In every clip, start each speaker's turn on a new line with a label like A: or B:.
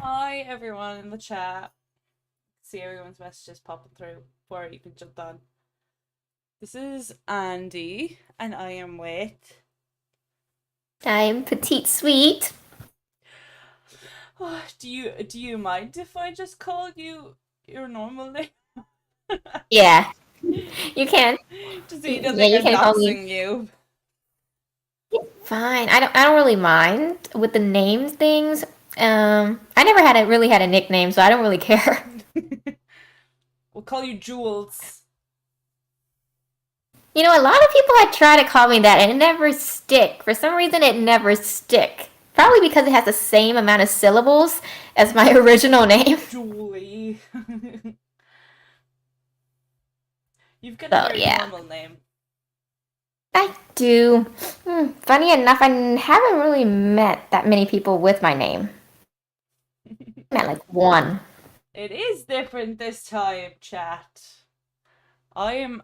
A: Hi everyone in the chat. See everyone's messages popping through before I even jumped on. This is Andy, and I am with.
B: I'm petite sweet.
A: Oh, do you mind if I just call you your normal name?
B: Yeah, you can.
A: Just so you don't
B: Yeah,
A: think
B: you
A: I'm
B: can call me.
A: doxing you.
B: Fine. I don't really mind with the names things. I never really had a nickname, so I don't really care.
A: We'll call you Jules.
B: You know, a lot of people had tried to call me that, and it never stick. For some reason, it never stick. Probably because it has the same amount of syllables as my original name.
A: Julie. You've got a
B: So
A: very
B: yeah,
A: normal name.
B: I do. Funny enough, I haven't really met that many people with my name. I met like one.
A: It is different this time, chat. I'm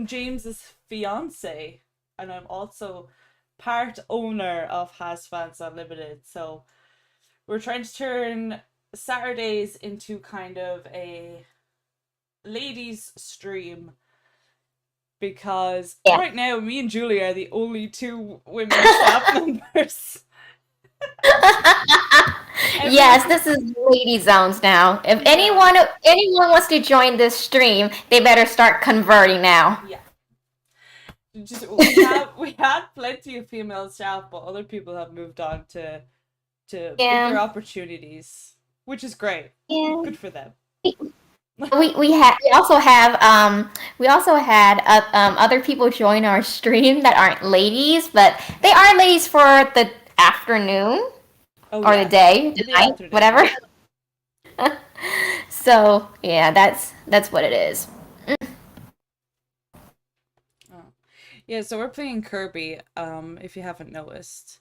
A: James's fiance, and I'm also part owner of Hazfans Unlimited. So we're trying to turn Saturdays into kind of a ladies stream because
B: Yeah.
A: right now me and Julie are the only two women staff members.
B: Yes,
A: Everyone,
B: this is lady zones now. If
A: yeah,
B: anyone wants to join this stream, they better start converting now.
A: yeah. Just we had plenty of female staff, but other people have moved on to bigger
B: Yeah,
A: opportunities, which is great.
B: yeah.
A: Good for them.
B: We also had other people join our stream that aren't ladies, but they are ladies for the afternoon
A: Oh
B: or the
A: yeah,
B: day, the
A: the
B: night,
A: afternoon.
B: whatever.
A: Yeah.
B: So yeah, that's what it is.
A: Oh. Yeah, so we're playing Kirby, if you haven't noticed.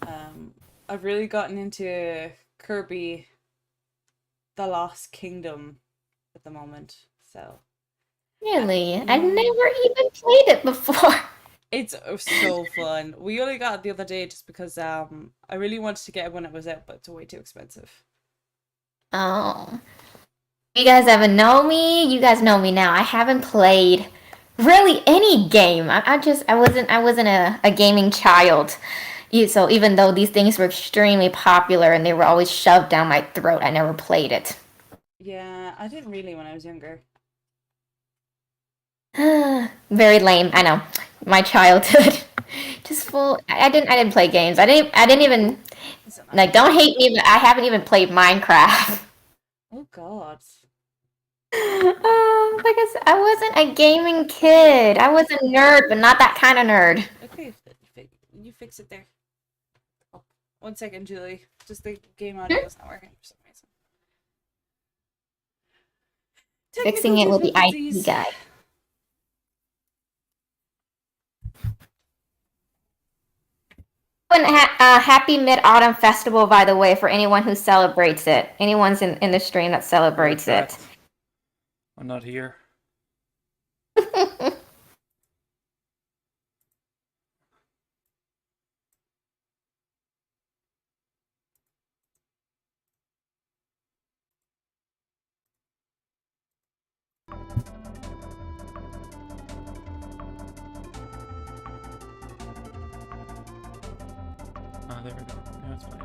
A: Um, I've really gotten into Kirby the Lost Kingdom at the moment. So,
B: Really, I've
A: yeah.
B: never even played it before.
A: It's so fun. We only got it the other day just because I really wanted to get it when it was out, but it's way too expensive.
B: Oh. You guys ever know me? You guys know me now. I haven't played really any game. I wasn't a gaming child. So even though these things were extremely popular and they were always shoved down my throat, I never played it.
A: Yeah, I didn't really when I was younger.
B: Very lame, I know. My childhood. Just full I didn't play games. I didn't even
A: Is it not?
B: like don't hate me, but I haven't even played Minecraft.
A: Oh God.
B: Like I said, I wasn't a gaming kid. I was a nerd, but not that kind of nerd.
A: Okay, you fix it there. Oh, 1 second, Julie. Just the game audio is not working for some reason. Technical
B: Fixing it with the IT
A: difficulties.
B: guy. And happy Mid Autumn Festival, by the way, for anyone who celebrates it. Anyone's in the stream that
C: Hello,
B: celebrates it.
C: chat. I'm not here. Ah, there we go. Now it's fine.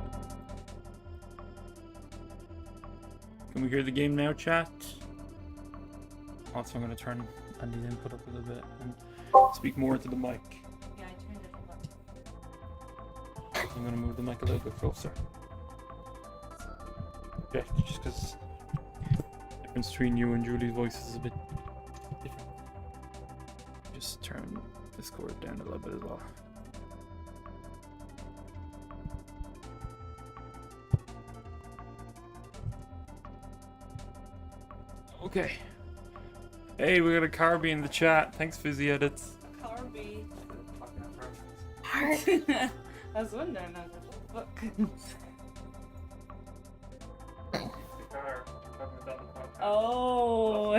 C: Can we hear the game now, chat? Also, I'm going to turn Andy's input up a little bit and speak more into the mic.
A: Yeah, I turned it up.
C: I'm going to move the mic a little bit closer. Yeah, just because the difference between you and Julie's voice is a bit different. Just turn Discord down a little bit as well. Okay. Hey, we got a Kirby in the chat. Thanks, Fizzy Edits.
A: Kirby.
B: Hard.
A: I was wondering. I was like, what the fuck? Oh,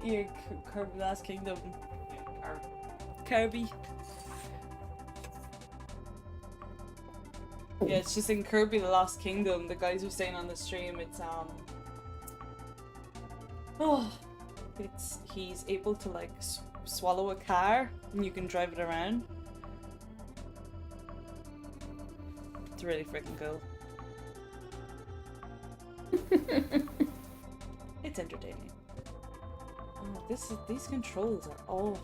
A: yeah, Kirby Last Kingdom. Kirby. Yeah, it's just in Kirby the Lost Kingdom. The guys were saying on the stream, he's able to like swallow a car and you can drive it around. It's really freaking cool. It's entertaining. Oh, these controls are awful.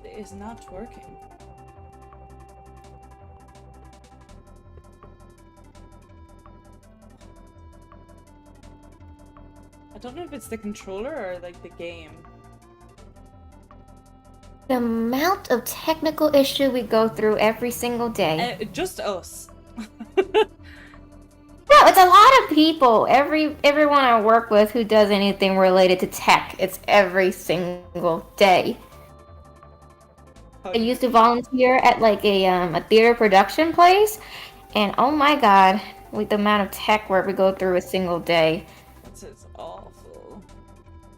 A: It is not working. I don't know if it's the controller or like the game.
B: The amount of technical issue we go through every single day.
A: Just us.
B: No, it's a lot of people. Everyone I work with who does anything related to tech, it's every single day. I used to volunteer at like a theater production place, and oh my god, with the amount of tech work we go through a single day.
A: This is awful.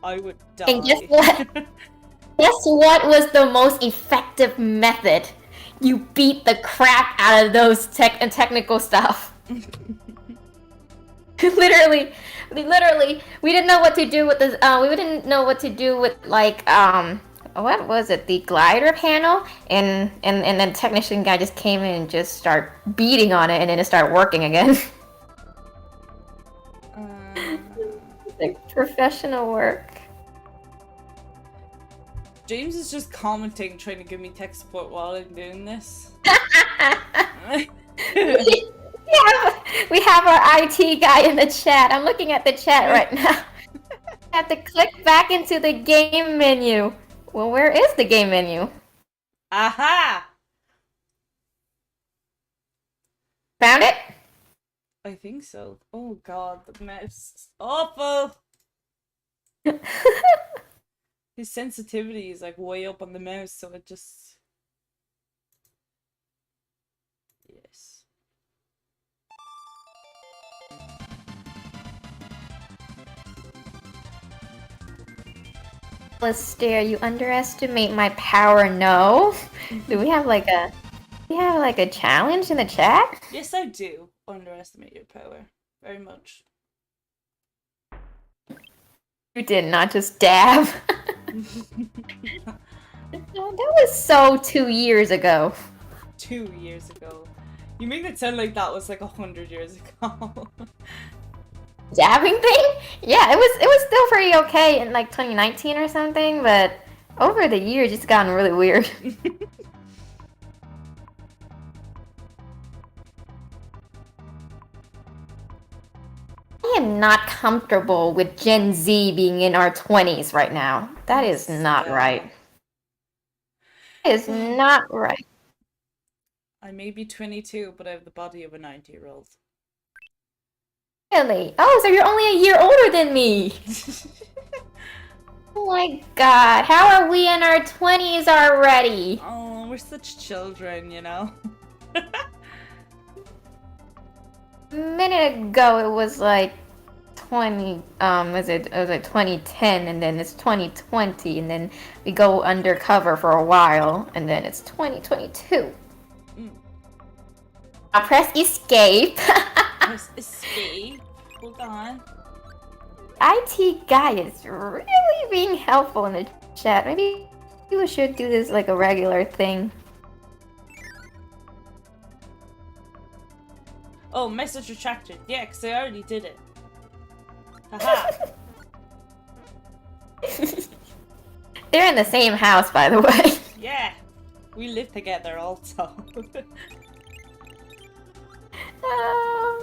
A: I would die.
B: And guess what? Guess what was the most effective method? You beat the crap out of those technical stuff. literally, we didn't know what to do with this. We didn't know what to do with like what was it? The glider panel, and then the technician guy just came in and just started beating on it, and then it started working again. Like professional work.
A: James is just commenting, trying to give me tech support while I'm doing this.
B: we have our IT guy in the chat. I'm looking at the chat right now. I have to click back into the game menu. Well, where is the game menu?
A: Aha!
B: Found it?
A: I think so. Oh god, the mouse is awful! His sensitivity is like way up on the mouse, so it just... Yes.
B: Alastor, you underestimate my power. No. Do we have like a challenge in the chat?
A: Yes, I do underestimate your power. Very much.
B: You did not just dab. That was so 2 years ago.
A: 2 years ago. You make it sound like that was like 100 years ago.
B: Dabbing thing? Yeah, it was still pretty okay in like 2019 or something, but over the years it's gotten really weird. I am not comfortable with Gen Z being in our 20s right now. That is not right. It is not right.
A: I may be 22, but I have the body of a 90-year-old.
B: Really? Oh, so you're only a year older than me! Oh my god, how are we in our 20s already?
A: Oh, we're such children, you know?
B: A minute ago it was like 20, it was like 2010, and then it's 2020, and then we go undercover for a while, and then it's 2022. I'll press escape.
A: Press escape. Hold on.
B: IT guy is really being helpful in the chat. Maybe we should do this like a regular thing.
A: Oh, message retracted. Yeah, because I already did it. Haha.
B: They're in the same house, by the way.
A: Yeah. We live together also.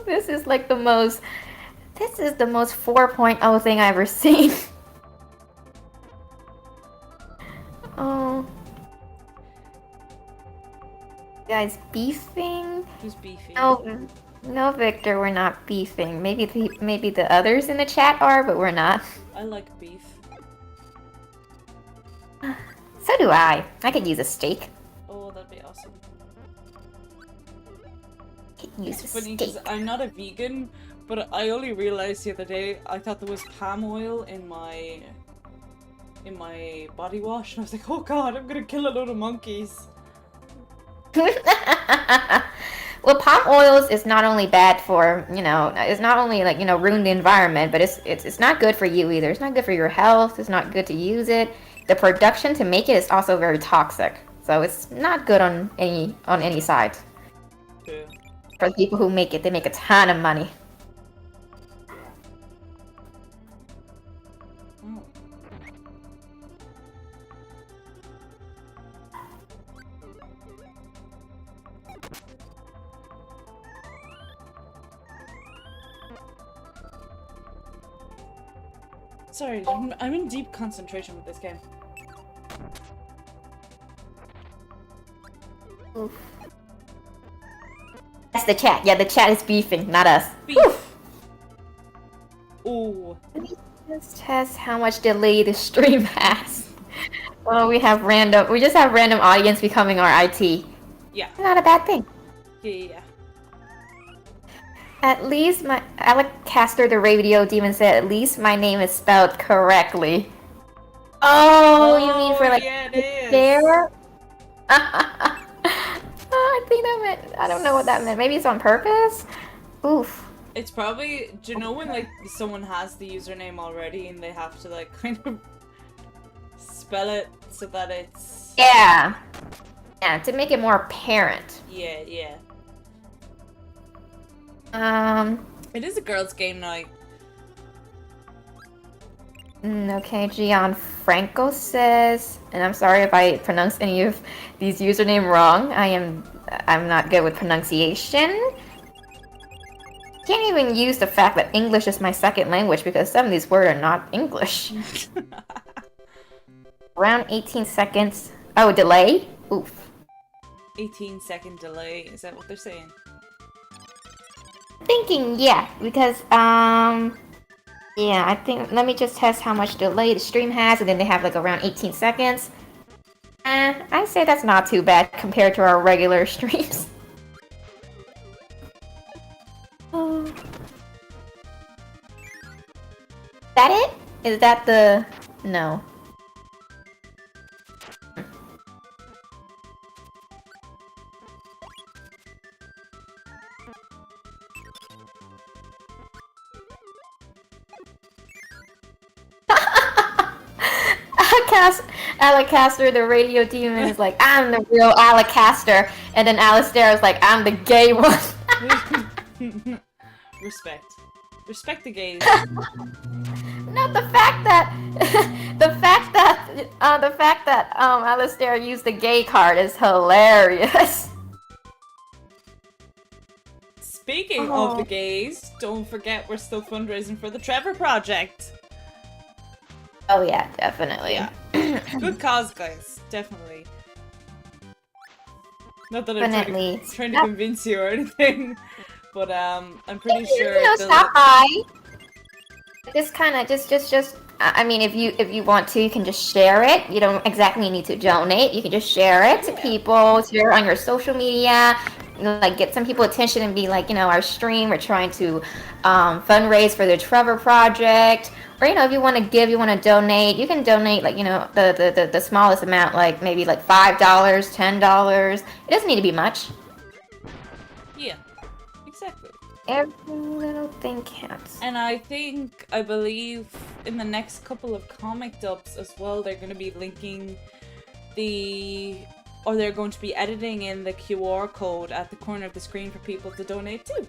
B: This is like the most 4.0 thing I've ever seen. Oh. Guys, beefing?
A: Who's beefing?
B: No, Victor, we're not beefing. Maybe the others in the chat are, but we're not.
A: I like beef.
B: So do I. I could use a steak.
A: Oh, that'd be awesome.
B: Use
A: It's
B: a
A: funny
B: steak.
A: because I'm not a vegan, but I only realized the other day I thought there was palm oil in my body wash, and I was like, oh god, I'm gonna kill a load of monkeys.
B: Well, palm oils is not only bad for, it's not only like, ruin the environment, but it's not good for you either. It's not good for your health. It's not good to use it. The production to make it is also very toxic. So it's not good on any side.
A: True.
B: For the people who make it, they make a ton of money.
A: Oh. Sorry, I'm in deep concentration with this game.
B: Oof. That's the chat. Yeah, the chat is beefing, not us.
A: Beef. Ooh.
B: Let's test how much delay the stream has. Well, we just have random audience becoming our IT.
A: Yeah.
B: Not a bad thing.
A: Yeah.
B: At least my Alacaster the Radio Demon said, at least my name is spelled correctly. Oh, you mean for like
A: yeah, it is.
B: there? I think that meant, I don't know what that meant. Maybe it's on purpose? Oof.
A: It's probably, do you know when like someone has the username already and they have to like kind of spell it so that it's...
B: Yeah. Yeah, to make it more apparent.
A: Yeah.
B: It
A: is a girls' game night.
B: Okay, Gianfranco says, and I'm sorry if I pronounce any of these username wrong. I'm not good with pronunciation. Can't even use the fact that English is my second language because some of these words are not English. Around 18 seconds. Oh, delay? Oof.
A: 18-second delay, is that what they're saying?
B: Thinking, yeah, because, yeah, I think, let me just test how much delay the stream has, and then they have like around 18 seconds. I say that's not too bad compared to our regular streams. Is that it? Is that the... No. Alacaster, the Radio Demon, is like, I'm the real Alacaster, and then Alastor is like, I'm the gay one.
A: Respect the gays.
B: No, the fact that Alastor used the gay card is hilarious.
A: Speaking of the gays, don't forget we're still fundraising for the Trevor Project.
B: Oh yeah, definitely.
A: Yeah. Good cause, guys. Definitely. Not that I'm trying to convince you or anything, but I'm pretty sure.
B: Stop by. Just kind of, just. I mean, if you want to, you can just share it. You don't exactly need to donate. You can just share it to people, share it on your social media. Like, get some people attention and be like, our stream. We're trying to fundraise for the Trevor Project. Or, if you want to give, you want to donate, you can donate, like, the smallest amount, like, maybe, like, $5, $10. It doesn't need to be much.
A: Yeah, exactly.
B: Every little thing counts.
A: And I believe, in the next couple of comic dubs as well, they're going to be linking they're going to be editing in the QR code at the corner of the screen for people to donate to.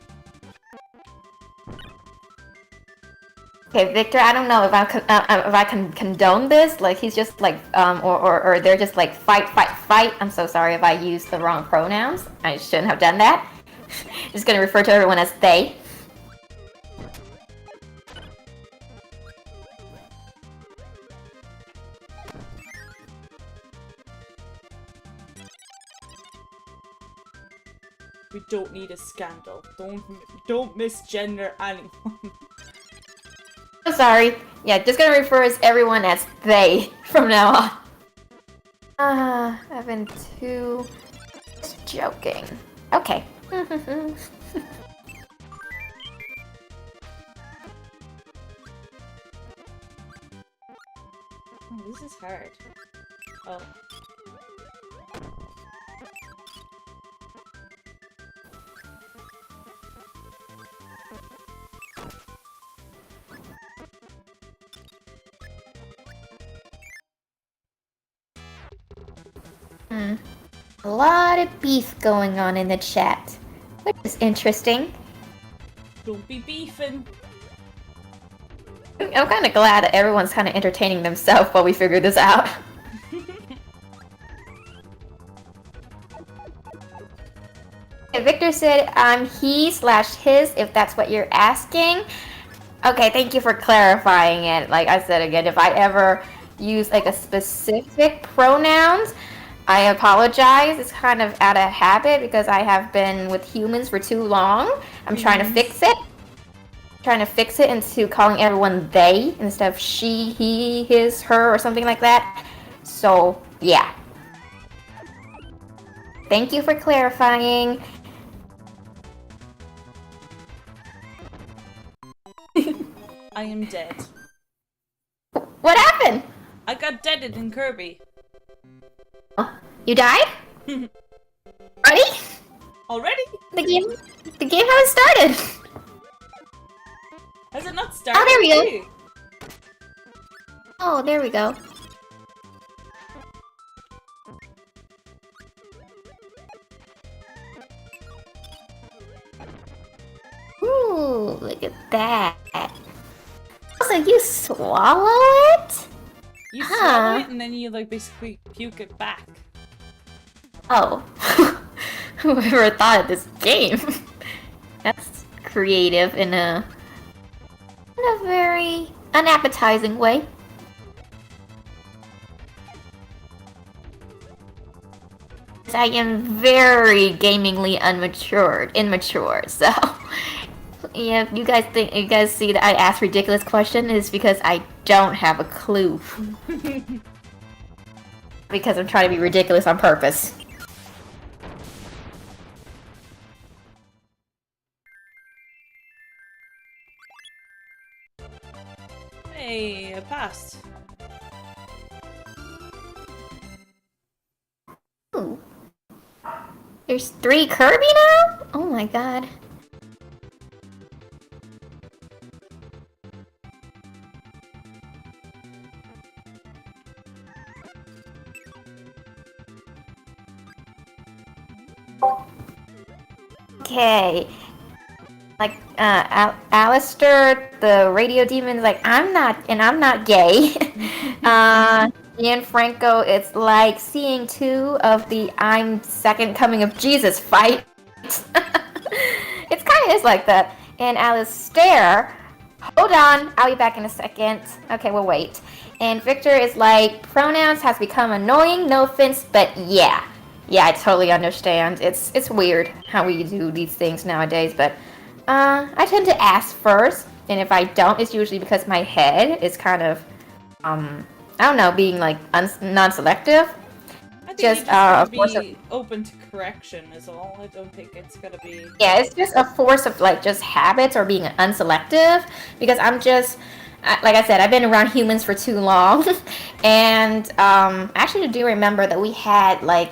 B: Okay, Victor, I don't know if I can condone this. Like, he's just like, or they're just like, fight. I'm so sorry if I used the wrong pronouns. I shouldn't have done that. Just gonna refer to everyone as they.
A: We don't need a scandal. Don't misgender anyone.
B: I'm sorry. Yeah, just gonna refer as everyone as they from now on. I've been too... Just joking. Okay. Oh,
A: this is hard. Oh.
B: A lot of beef going on in the chat, which is interesting.
A: Don't be beefing.
B: I'm kind of glad that everyone's kind of entertaining themselves while we figure this out. Victor said, I'm he/his, if that's what you're asking. Okay, thank you for clarifying it. Like I said again, if I ever use like a specific pronouns, I apologize. It's kind of out of habit because I have been with humans for too long. I'm trying to fix it. Trying to fix it into calling everyone they instead of she, he, his, her, or something like that. So, yeah. Thank you for clarifying.
A: I am dead.
B: What happened?
A: I got deaded in Kirby.
B: You died? Ready?
A: Already?
B: The game hasn't started.
A: Has it not started?
B: Oh, there we go.
A: Really?
B: Oh, there we go. Ooh, look at that. So you swallow it?
A: You swallow it and then you like basically puke it back.
B: Oh. Whoever thought of this game? That's creative in a very unappetizing way. I am very gamingly immature, so yeah, if you guys see that I ask ridiculous questions, it's because I don't have a clue. Because I'm trying to be ridiculous on purpose.
A: Hey, I passed.
B: Ooh. There's 3 Kirby now? Oh my god. Okay. Like, Alastor, the radio demon's like, I'm not gay. Gianfranco, it's like seeing 2 of the I'm second coming of Jesus fight. It's kind of is like that. And Alistair, hold on, I'll be back in a second. Okay, we'll wait. And Victor is like, pronouns has become annoying, no offense, but yeah. Yeah, I totally understand. It's weird how we do these things nowadays, but I tend to ask first, and if I don't, it's usually because my head is kind of, I don't know, being like non-selective.
A: I think
B: Just
A: you just
B: of course,
A: be open to correction is all. I don't think it's gonna be.
B: yeah, it's just a force of like just habits or being unselective because I'm just. Like I said, I've been around humans for too long, and actually, I do remember that we had like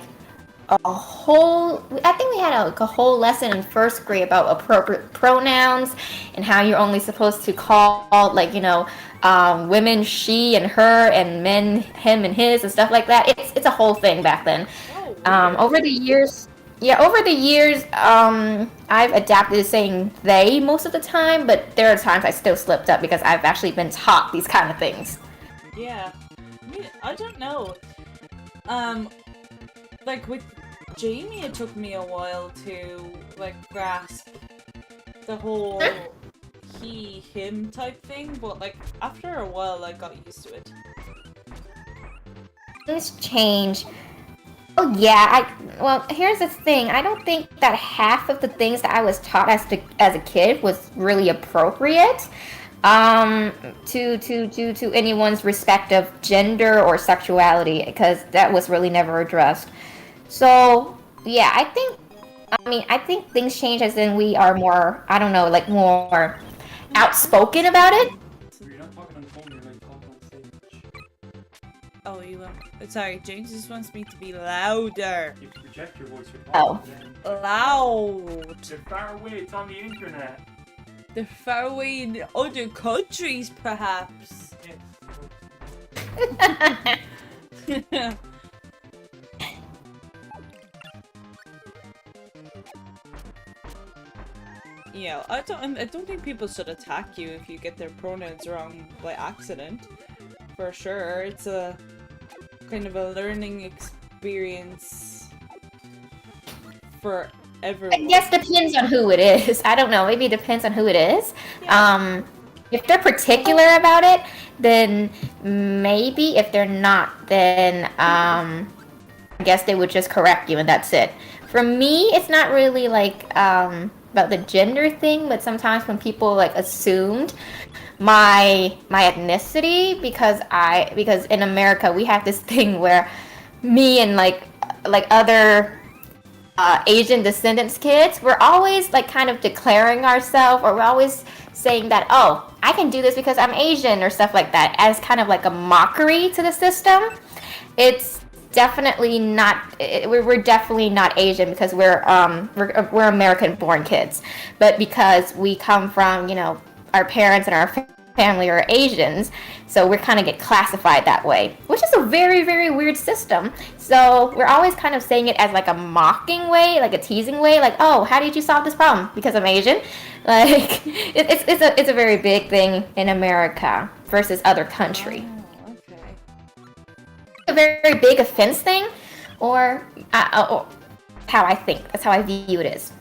B: a whole. I think we had a whole lesson in first grade about appropriate pronouns and how you're only supposed to call like women she and her and men him and his and stuff like that. It's a whole thing back then.
A: Oh,
B: Over the years. Yeah, over the years, I've adapted to saying they most of the time, but there are times I still slipped up because I've actually been taught these kind of things.
A: yeah. I mean, I don't know. Like with Jamie, it took me a while to like grasp the whole he, him type thing, but like after a while, I got used to it.
B: Things change. Oh yeah, well, here's the thing. I don't think that half of the things that I was taught as a kid was really appropriate to anyone's respective gender or sexuality because that was really never addressed. So, yeah, I think things change as in we are more, I don't know, like more outspoken about it.
C: You're not talking on the phone, you're like talking on stage.
A: Oh, you want? Sorry, James just wants me to be louder.
C: You can project your voice.
B: Oh.
A: Loud.
C: They're far away, it's on the internet.
A: They're far away in other countries, perhaps.
C: Yes.
A: Yeah, I don't think people should attack you if you get their pronouns wrong by accident. For sure, it's a kind of a learning experience for everyone.
B: I guess depends on who it is. I don't know. Maybe it depends on who it is.
A: Yeah.
B: If they're particular about it, then maybe. If they're not, then I guess they would just correct you and that's it. For me, it's not really like about the gender thing, but sometimes when people like assumed my ethnicity because in America we have this thing where me and like other Asian descendants kids, we're always like kind of declaring ourselves, or we're always saying that, oh, I can do this because I'm Asian or stuff like that, as kind of like a mockery to the system. It's definitely not. We're definitely not Asian because we're American-born kids, but because we come from, you know, our parents and our family are Asians, so we kind of get classified that way, which is a very, very weird system. So we're always kind of saying it as like a mocking way, like a teasing way, like, oh, how did you solve this problem? Because I'm Asian. Like it's a very big thing in America versus other country.
A: Oh, okay.
B: A very big offense thing, or how I think. That's how I view it is.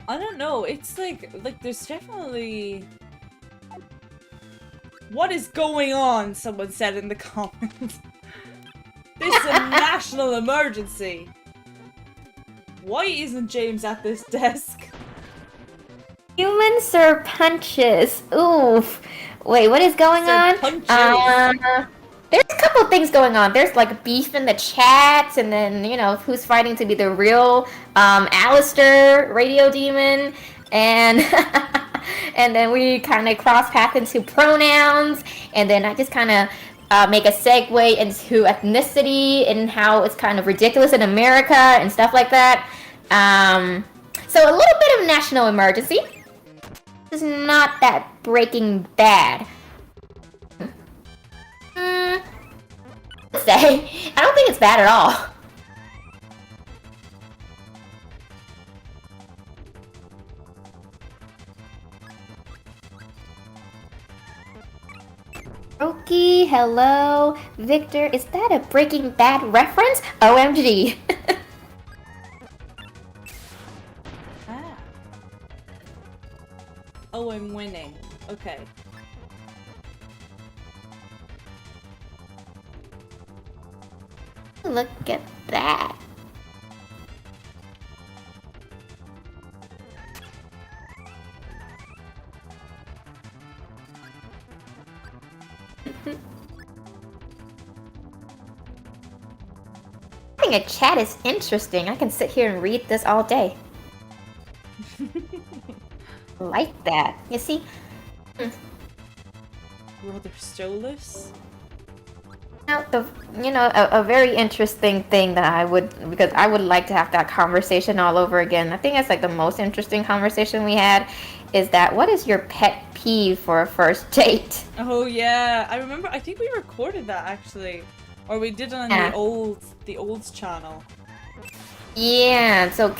A: I don't know. It's like there's definitely. What is going on? Someone said in the comments. This is a national emergency. Why isn't James at this desk?
B: Humans serve punches. Oof. Wait, what is going on?
A: Punches.
B: There's a couple things going on. There's like beef in the chats, and then, you know, who's fighting to be the real Alastor radio demon, and and then we kind of cross path into pronouns, and then I just kind of make a segue into ethnicity and how it's kind of ridiculous in America and stuff like that. So a little bit of national emergency. It's not that Breaking Bad. Say, I don't think it's bad at all. Roki, hello. Victor, is that a Breaking Bad reference? OMG.
A: Ah. Oh, I'm winning. Okay.
B: Look at that. I think a chat is interesting. I can sit here and read this all day. Like that. You see?
A: Rather stolas?
B: A very interesting thing that I would like to have that conversation all over again. I think that's like the most interesting conversation we had, is that what is your pet peeve for a first date?
A: Oh yeah, I remember. I think we recorded that actually, or we did it on the old channel.
B: Yeah. So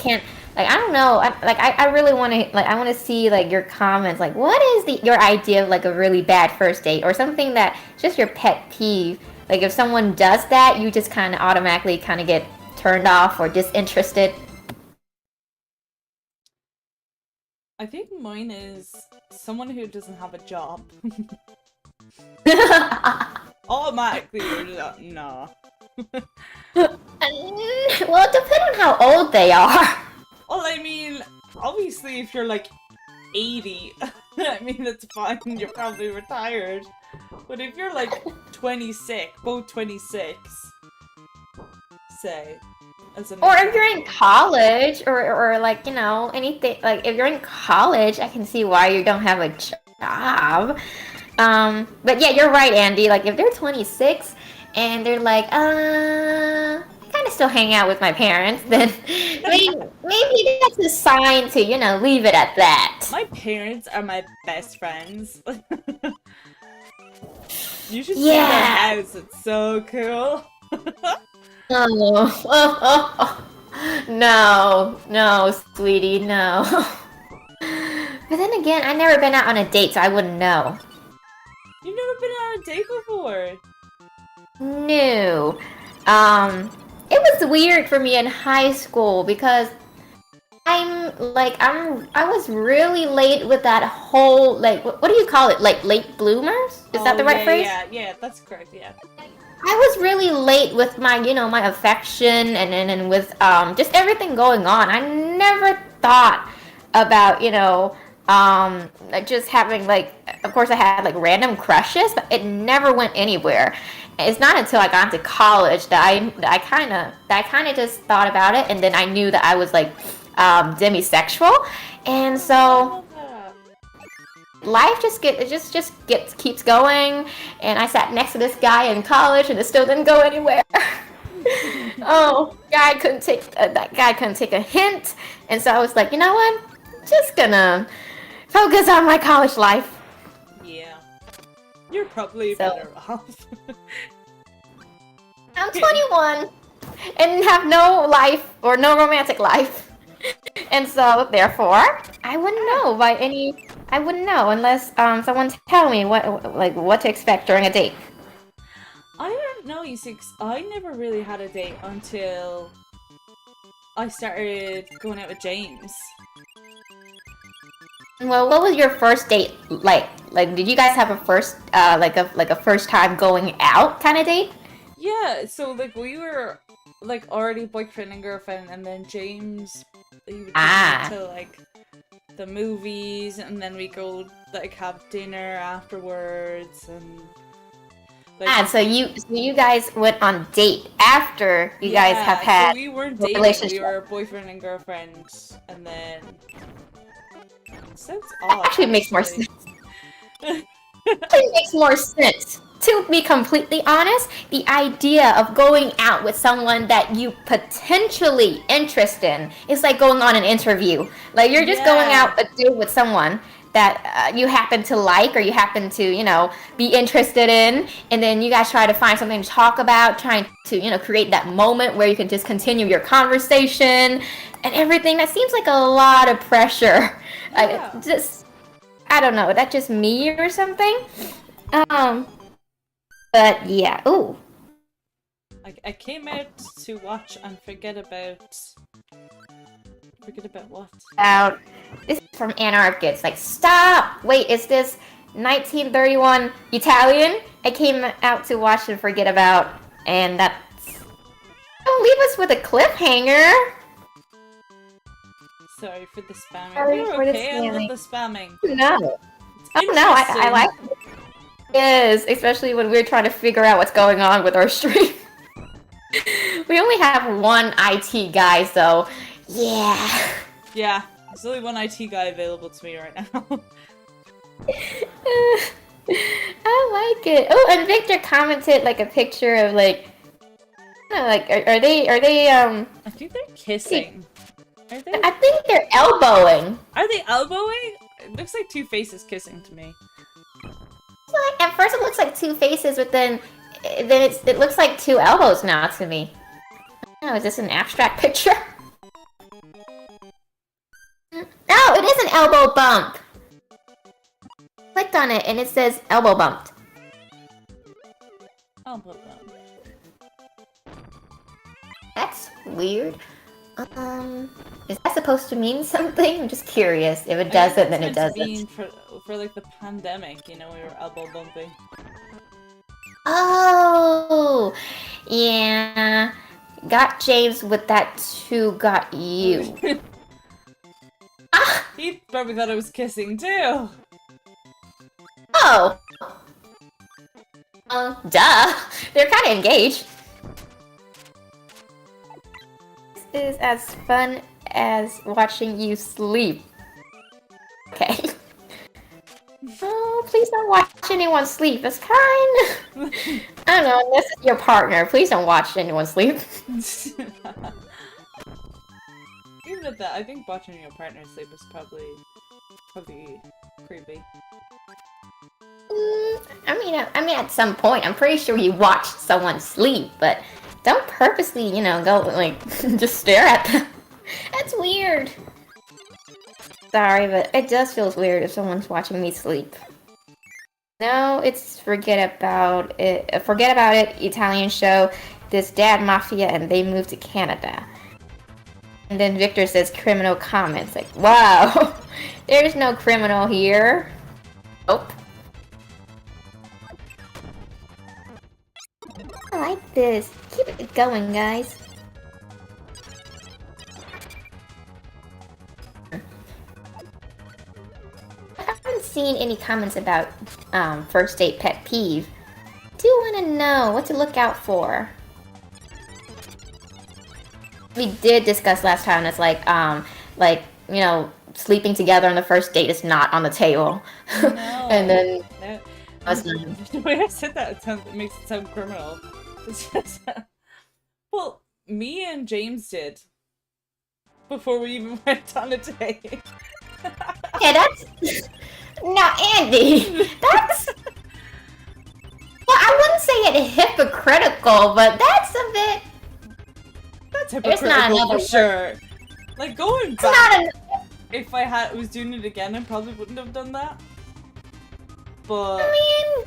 B: I don't know. I really want to I want to see like your comments. Like, what is your idea of like a really bad first date, or something that just your pet peeve? Like, if someone does that, you just kind of automatically kind of get turned off or disinterested.
A: I think mine is someone who doesn't have a job. Automatically, you're just, nah.
B: Well, it depends on how old they are.
A: Well, I mean, obviously, if you're like 80, I mean, that's fine. You're probably retired. But if you're like 26, both 26, say, as an
B: Or if you're in college, or like, you know, anything, like if you're in college, I can see why you don't have a job. But yeah, you're right, Andy. Like, if they're 26 and they're like, I kind of still hang out with my parents, then maybe that's a sign to, you know, leave it at that.
A: My parents are my best friends. You should see
B: Yeah.
A: their house, it's so cool.
B: No, no, sweetie, no. But then again, I've never been out on a date, so I wouldn't know.
A: You've never been on a date before?
B: No. It was weird for me in high school because I was really late with that whole, like, what do you call it? Like, late bloomers? Is that the right phrase?
A: Yeah, that's correct, yeah.
B: I was really late with my, my affection and with, just everything going on. I never thought about, like just having, like, of course I had, like, random crushes, but it never went anywhere. It's not until I got into college that I kind of just thought about it, and then I knew that I was, like, demisexual, and so life keeps going. And I sat next to this guy in college, and it still didn't go anywhere. Oh, that guy couldn't take a hint, and so I was like, you know what? Just gonna focus on my college life.
A: Yeah, you're probably better off.
B: I'm 21 and have no life or no romantic life. And so, therefore, I wouldn't know unless someone tell me what to expect during a date.
A: I don't know, you see, 'cause I never really had a date until I started going out with James.
B: Well, what was your first date like? Like, did you guys have a first, like a first time going out kind of date?
A: Yeah, so like we were like already boyfriend and girlfriend, and then James, he would take me to like the movies, and then we go like have dinner afterwards, and like,
B: so you guys went on date after you guys have had
A: so we weren't dating,
B: relationship.
A: we were boyfriend and girlfriend, and then sounds odd.
B: That actually makes more sense. It makes more sense. To be completely honest, the idea of going out with someone that you potentially interest in is like going on an interview. Like, you're just going out a date with someone that you happen to like, or you happen to, be interested in, and then you guys try to find something to talk about, trying to, create that moment where you can just continue your conversation and everything. That seems like a lot of pressure.
A: Yeah.
B: I don't know, that's just me or something. But yeah, ooh.
A: I came out to watch and forget about what?
B: This is from Anarchists. Like, stop! Wait, is this 1931 Italian? I came out to watch and forget about, and that's... Don't leave us with a cliffhanger!
A: Sorry for the spamming.
B: Sorry
A: You're
B: for the
A: okay, I
B: spamming.
A: love the spamming.
B: No. Oh no, I like it. Yes, especially when we're trying to figure out what's going on with our stream. We only have one IT guy, so yeah.
A: Yeah, there's only one IT guy available to me right now.
B: I like it. Oh, and Victor commented like a picture of like, are they
A: I think they're kissing. Are they?
B: I think they're elbowing.
A: Are they elbowing? It looks like two faces kissing to me.
B: At first it looks like two faces, but then it looks like two elbows now to me. Oh, is this an abstract picture? Oh, it is an elbow bump! Clicked on it and it says elbow bumped.
A: Elbow bump.
B: That's weird. Is that supposed to mean something? I'm just curious. If it doesn't, then it doesn't.
A: Mean for like the pandemic, we were elbow bumping.
B: Oh, yeah. Got James with that too. Got you. Ah!
A: He probably thought I was kissing too.
B: Oh. Duh. They're kind of engaged. This is as fun as watching you sleep. Okay. Oh, please don't watch anyone sleep. It's kind of... I don't know, unless it's your partner. Please don't watch anyone sleep.
A: Even at that, I think watching your partner sleep is probably creepy.
B: I mean, at some point, I'm pretty sure you watch someone sleep, but don't purposely, go, like, just stare at them. That's weird. Sorry, but it does feel weird if someone's watching me sleep. No, it's Forget About It. Forget About It, Italian show. This dad mafia and they moved to Canada. And then Victor says criminal comments. Like, wow, there's no criminal here. Nope. I like this. Keep it going, guys. I haven't seen any comments about first date pet peeve. Do want to know what to look out for. We did discuss last time. It's like you know, sleeping together on the first date is not on the table.
A: No.
B: And then
A: the way I said that, it makes it sound criminal. It's just, well, me and James did before we even went on a date.
B: Okay, that's now Andy. That's well, I wouldn't say it hypocritical, but that's a bit.
A: That's
B: There's not
A: hypocritical
B: another
A: for sure. Like going
B: It's
A: back,
B: not
A: if I was doing it again, I probably wouldn't have done that. But
B: I mean,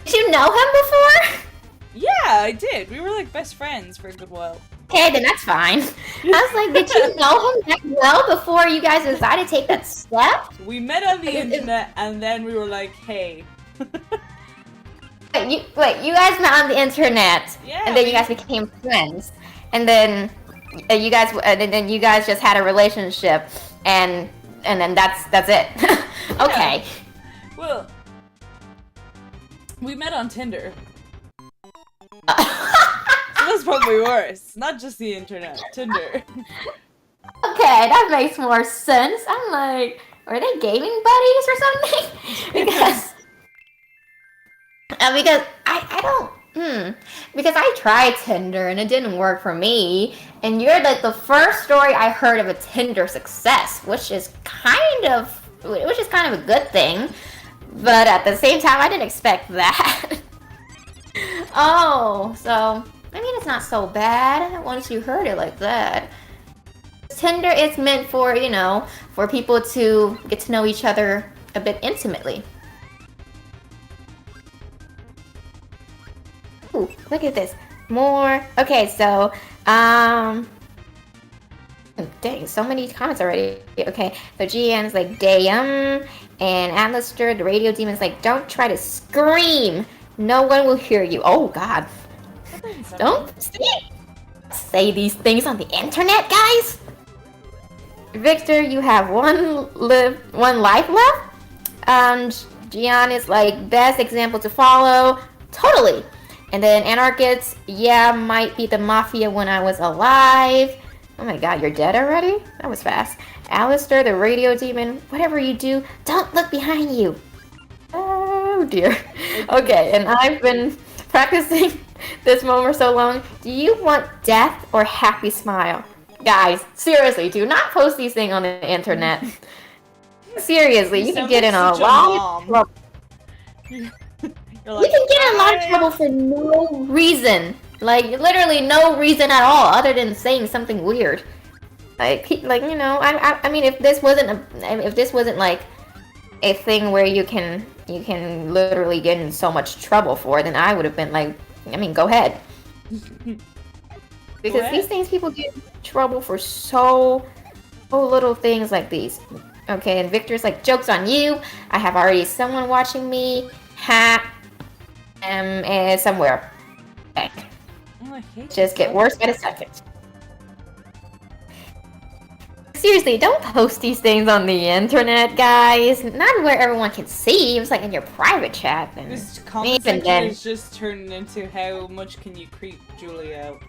B: did you know him before?
A: yeah, I did. We were like best friends for a good while.
B: Okay, then that's fine. I was like, did you know him that well before you guys decided to take that step?
A: We met on the internet, and then we were like, hey.
B: You guys met on the internet,
A: Yeah,
B: and then you guys became friends, and then you guys just had a relationship, and then that's it. Okay.
A: Yeah. Well, we met on Tinder. So that's probably worse. Not just the internet, Tinder.
B: Okay, that makes more sense. I'm like, are they gaming buddies or something? because I don't because I tried Tinder and it didn't work for me, and you're like the first story I heard of a Tinder success, which is kind of a good thing, but at the same time I didn't expect that. Oh, so I mean it's not so bad once you heard it like that. Tinder is meant for, you know, for people to get to know each other a bit intimately. Ooh, look at this. More. Okay, so, dang, so many comments already. Okay, so GN's like, damn, and Alastor, the radio demon's like, don't try to scream. No one will hear you. Oh, God. Don't say these things on the internet, guys. Victor, you have one life left. Gian is like, best example to follow. Totally. And then Anarchists, yeah, might be the mafia when I was alive. Oh my god, you're dead already? That was fast. Alastor, the radio demon, whatever you do, don't look behind you. Oh dear. Okay, and I've been practicing this moment so long. Do you want death or happy smile? Guys, seriously, do not post these things on the internet. Seriously, you can get in a lot of trouble.
A: Like,
B: you can get in a lot of trouble for no reason. Like, literally no reason at all, other than saying something weird. Like you know, I mean, if this wasn't like a thing where you can literally get in so much trouble for, then I would have been like, I mean, go ahead. Because these things, people get in trouble for so little things like these. Okay, and Victor's like, joke's on you. I have already someone watching me. Somewhere. Okay. Just get worse by the second. Seriously, don't post these things on the internet, guys. Not where everyone can see. It was like in your private chat. And
A: this comment section is just turning into how much can you creep Julie out.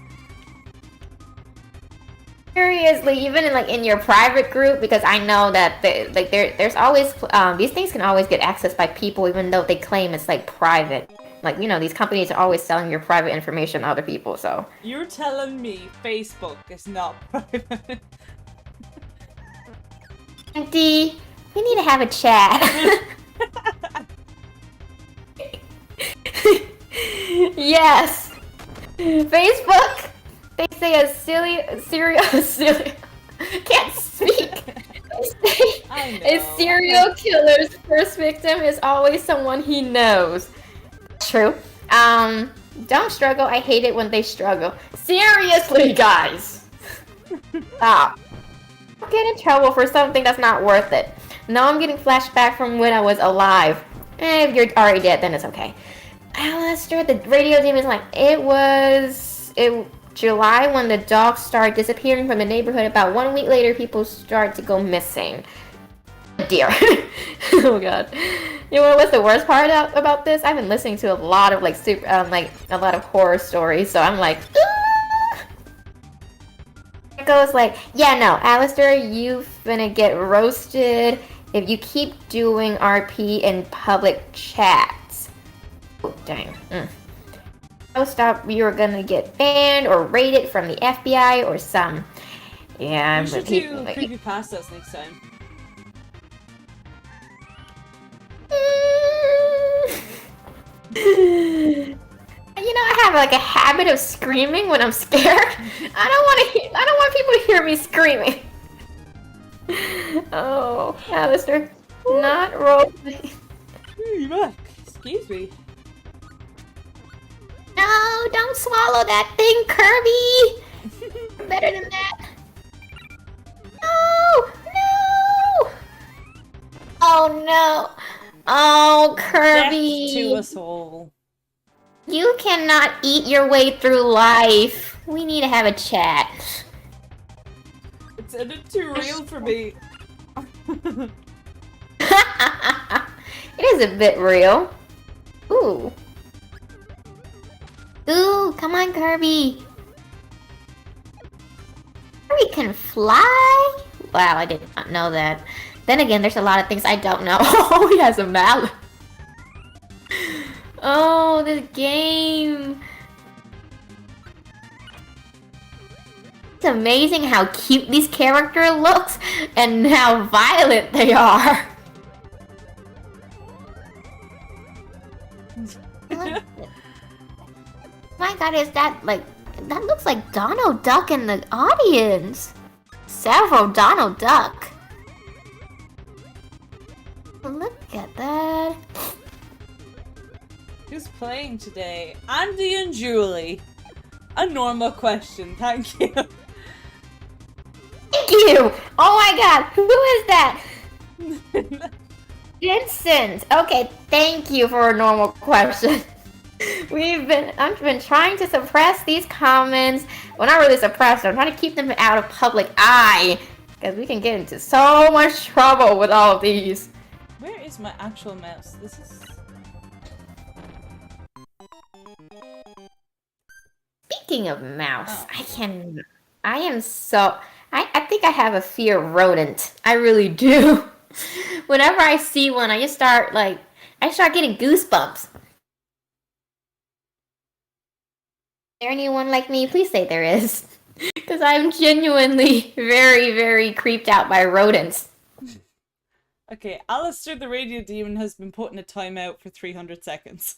B: Seriously, even in your private group, because I know that there's always these things can always get accessed by people, even though they claim it's like private. Like, you know, these companies are always selling your private information to other people. So
A: you're telling me Facebook is not private?
B: Auntie, we need to have a chat. Yes, Facebook. They say a silly can't speak.
A: I
B: A
A: know.
B: serial killer's first victim is always someone he knows. True. Don't struggle. I hate it when they struggle. Seriously, guys. Stop. Don't get in trouble for something that's not worth it. Now I'm getting flashback from when I was alive. If you're already dead, then it's okay. Alastor, the radio demon is like, it was July when the dogs started disappearing from the neighborhood. About 1 week later, people start to go missing. Dear. Oh god. You know what's the worst part about this? I've been listening to a lot of like a lot of horror stories, so I'm like, it goes like, yeah, no, Alastor, you finna get roasted if you keep doing RP in public chats. Oh, dang. Oh, stop, you're gonna get banned or raided from the FBI or some. Yeah,
A: We should do creepypastas next time.
B: You know, I have like a habit of screaming when I'm scared. I don't want people to hear me screaming. Oh, Alastor, not roleplay.
A: Excuse me.
B: No, don't swallow that thing, Kirby. Better than that. No, no. Oh no. Oh, Kirby.
A: Death to us all.
B: You cannot eat your way through life. We need to have a chat.
A: It's too real for me.
B: It is a bit real. Ooh. Ooh, come on, Kirby. Kirby can fly? Wow, I did not know that. Then again, there's a lot of things I don't know. Oh, he has a mallet. Oh, this game. It's amazing how cute this character looks and how violent they are. My god, is that like... That looks like Donald Duck in the audience. Several Donald Duck. Look at that.
A: Who's playing today? Andy and Julie. A normal question, thank you.
B: Thank you! Oh my god, who is that? Vincent! Okay, thank you for a normal question. I've been trying to suppress these comments. Well, not really suppress them. I'm trying to keep them out of public eye. Because we can get into so much trouble with all of these.
A: Where is my actual mouse? This is...
B: Speaking of mouse, I think I have a fear of rodent. I really do. Whenever I see one, I start getting goosebumps. Is there anyone like me? Please say there is. Because I'm genuinely very, very creeped out by rodents.
A: Okay, Alastor the radio demon has been put in a timeout for 300 seconds.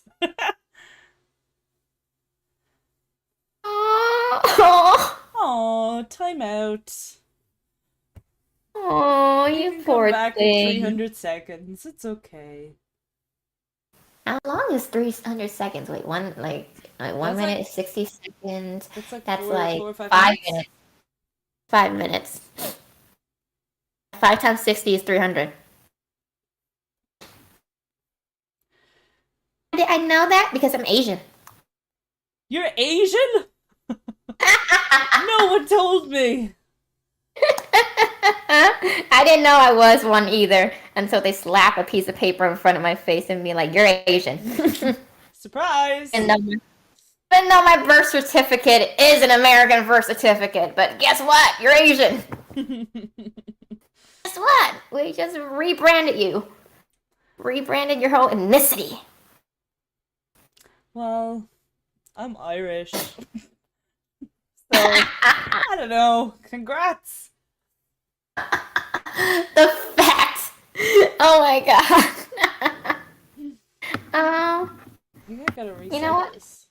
B: Oh,
A: Aww, timeout.
B: oh,
A: You
B: you
A: can
B: poor
A: come back in
B: thing.
A: 300 seconds. It's okay.
B: How long is 300 seconds? Wait, one
A: That's
B: minute
A: like-
B: is 60 seconds.
A: It's like
B: That's
A: four
B: like
A: or 5
B: 5
A: minutes.
B: minutes. 5 minutes. 5 times 60 is 300. I know that because I'm Asian.
A: You're Asian? No one told me.
B: I didn't know I was one either until they slap a piece of paper in front of my face and be like, "You're Asian."
A: Surprise.
B: Even though my birth certificate is an American birth certificate, but guess what? You're Asian. Guess what? We just rebranded you. Rebranded your whole ethnicity.
A: Well, I'm Irish. So, I don't know. Congrats.
B: The fact. Oh my god. Oh.
A: I think I gotta reset
B: You know what?
A: this.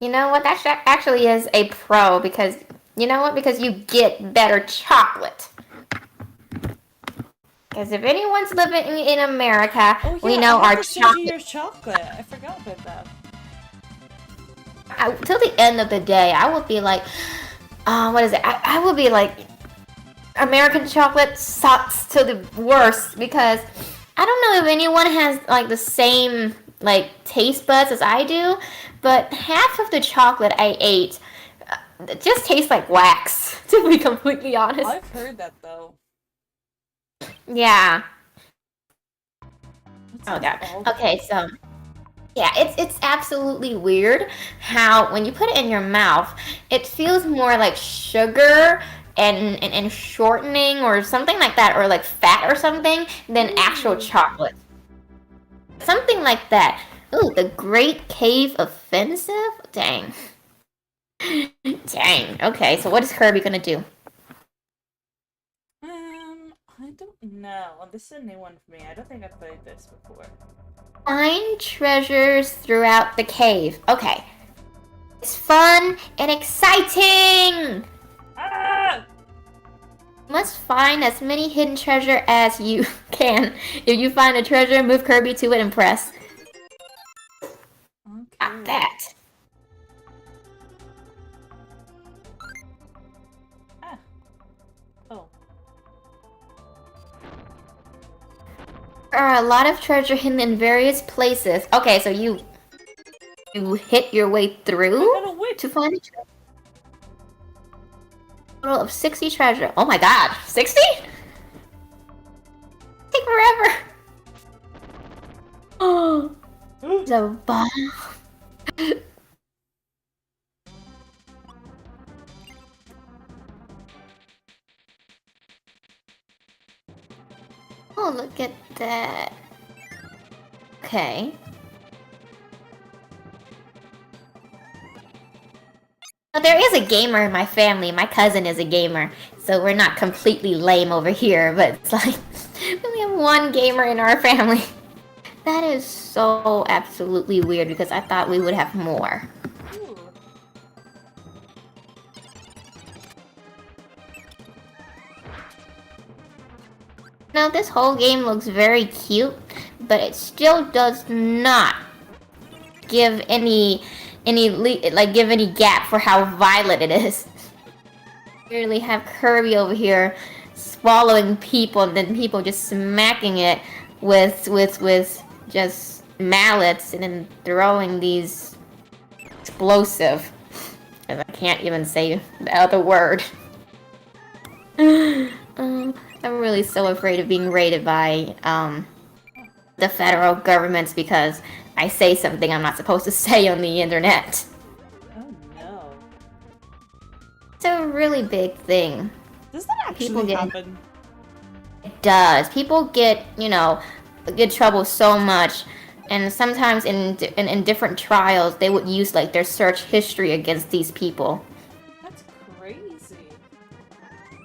B: You know what? That actually is a pro because you know what? Because you get better chocolate. Because if anyone's living in America,
A: Oh, yeah,
B: we know
A: I
B: our
A: have to send you
B: chocolate.
A: your chocolate. I forgot about that.
B: Till the end of the day, I would be like, what is it? I would be like, American chocolate sucks to the worst because I don't know if anyone has like the same like taste buds as I do, but half of the chocolate I ate just tastes like wax. To be completely honest.
A: I've heard that though.
B: Yeah.
A: That
B: Oh god.
A: sounds
B: Okay, so yeah, it's absolutely weird how when you put it in your mouth, it feels more like sugar and shortening or something like that, or like fat or something than actual chocolate. Something like that. Ooh, the Great Cave Offensive? Dang. Dang. Okay, so what is Kirby gonna do?
A: I don't know. This is a new one for me. I don't think I've played this before.
B: Find treasures throughout the cave. Okay. It's fun and exciting!
A: Ah!
B: You must find as many hidden treasure as you can. If you find a treasure, move Kirby to it and press.
A: Okay.
B: Got that.
A: Ah. Oh.
B: There are a lot of treasure hidden in various places. Okay, so you hit your way through
A: I got a whip.
B: to find a treasure. Total of 60 treasure. Oh my god, 60? Take forever. Oh, the bomb. Oh, look at that. Okay. Well, there is a gamer in my family. My cousin is a gamer, so we're not completely lame over here, but it's like we only have one gamer in our family. That is so absolutely weird because I thought we would have more.
A: Ooh.
B: Now, this whole game looks very cute, but it still does not give any gap for how violent it is. You really have Kirby over here swallowing people, and then people just smacking it with just mallets, and then throwing these explosive. And I can't even say the other word. I'm really so afraid of being raided by the federal governments because I say something I'm not supposed to say on the internet.
A: Oh no.
B: It's a really big thing.
A: Does that actually happen?
B: It does. People get, get trouble so much, and sometimes in different trials, they would use like their search history against these people.
A: That's crazy.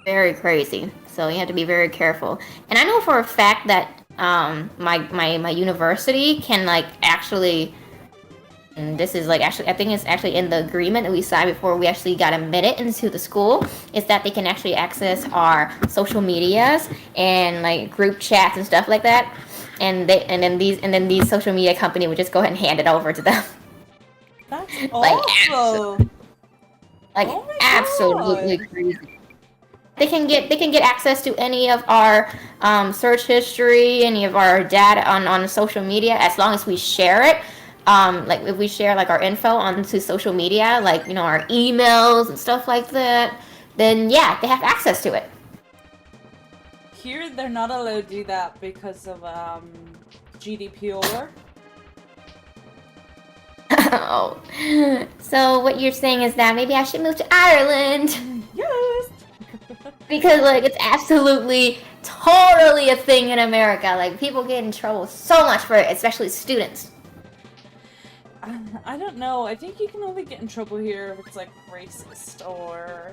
B: Very crazy. So you have to be very careful. And I know for a fact that my university can like actually, and this is like actually I think it's actually in the agreement that we signed before we actually got admitted into the school, is that they can actually access our social medias and like group chats and stuff like that. And then these social media company would just go ahead and hand it over to them.
A: That's
B: Like,
A: awful.
B: Like
A: Oh my
B: absolutely
A: God.
B: crazy. They can get access to any of our search history, any of our data on social media, as long as we share it. Like if we share like our info onto social media, like our emails and stuff like that, then yeah, they have access to it.
A: Here, they're not allowed to do that because of GDPR.
B: Oh, so what you're saying is that maybe I should move to Ireland
A: Yes.
B: because like it's absolutely totally a thing in America. Like people get in trouble so much for it, especially students.
A: I don't know. I think you can only get in trouble here if it's like racist or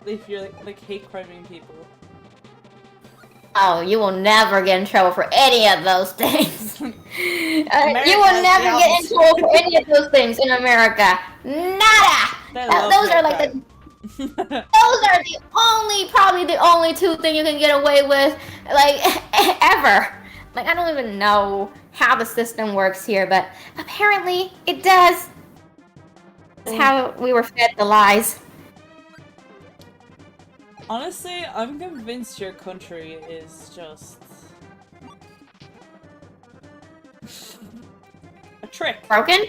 A: if you're like hate criming people.
B: Oh, you will never get in trouble for any of those things. You will
A: America's
B: never
A: the
B: get in
A: opposite.
B: trouble for any of those things in America. Nada!
A: They love
B: Those are
A: hate
B: like
A: crime.
B: Those are probably the only two things you can get away with, like, ever. Like, I don't even know how the system works here, but apparently it does. That's how we were fed the lies.
A: Honestly, I'm convinced your country is just a trick.
B: Broken?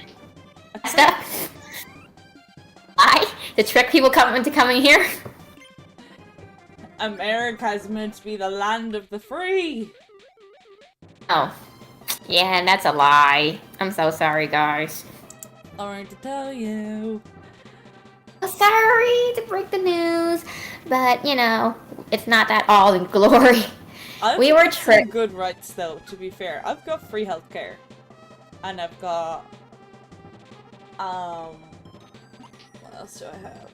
B: Stuff? Lie? To trick people into coming here?
A: America is meant to be the land of the free.
B: Oh. Yeah, that's a lie. I'm so sorry, guys.
A: Sorry to tell you.
B: Sorry to break the news, but, you know, it's not that all in glory. We were tricked.
A: Good rights, though, to be fair. I've got free healthcare. And I've got... What else do I have?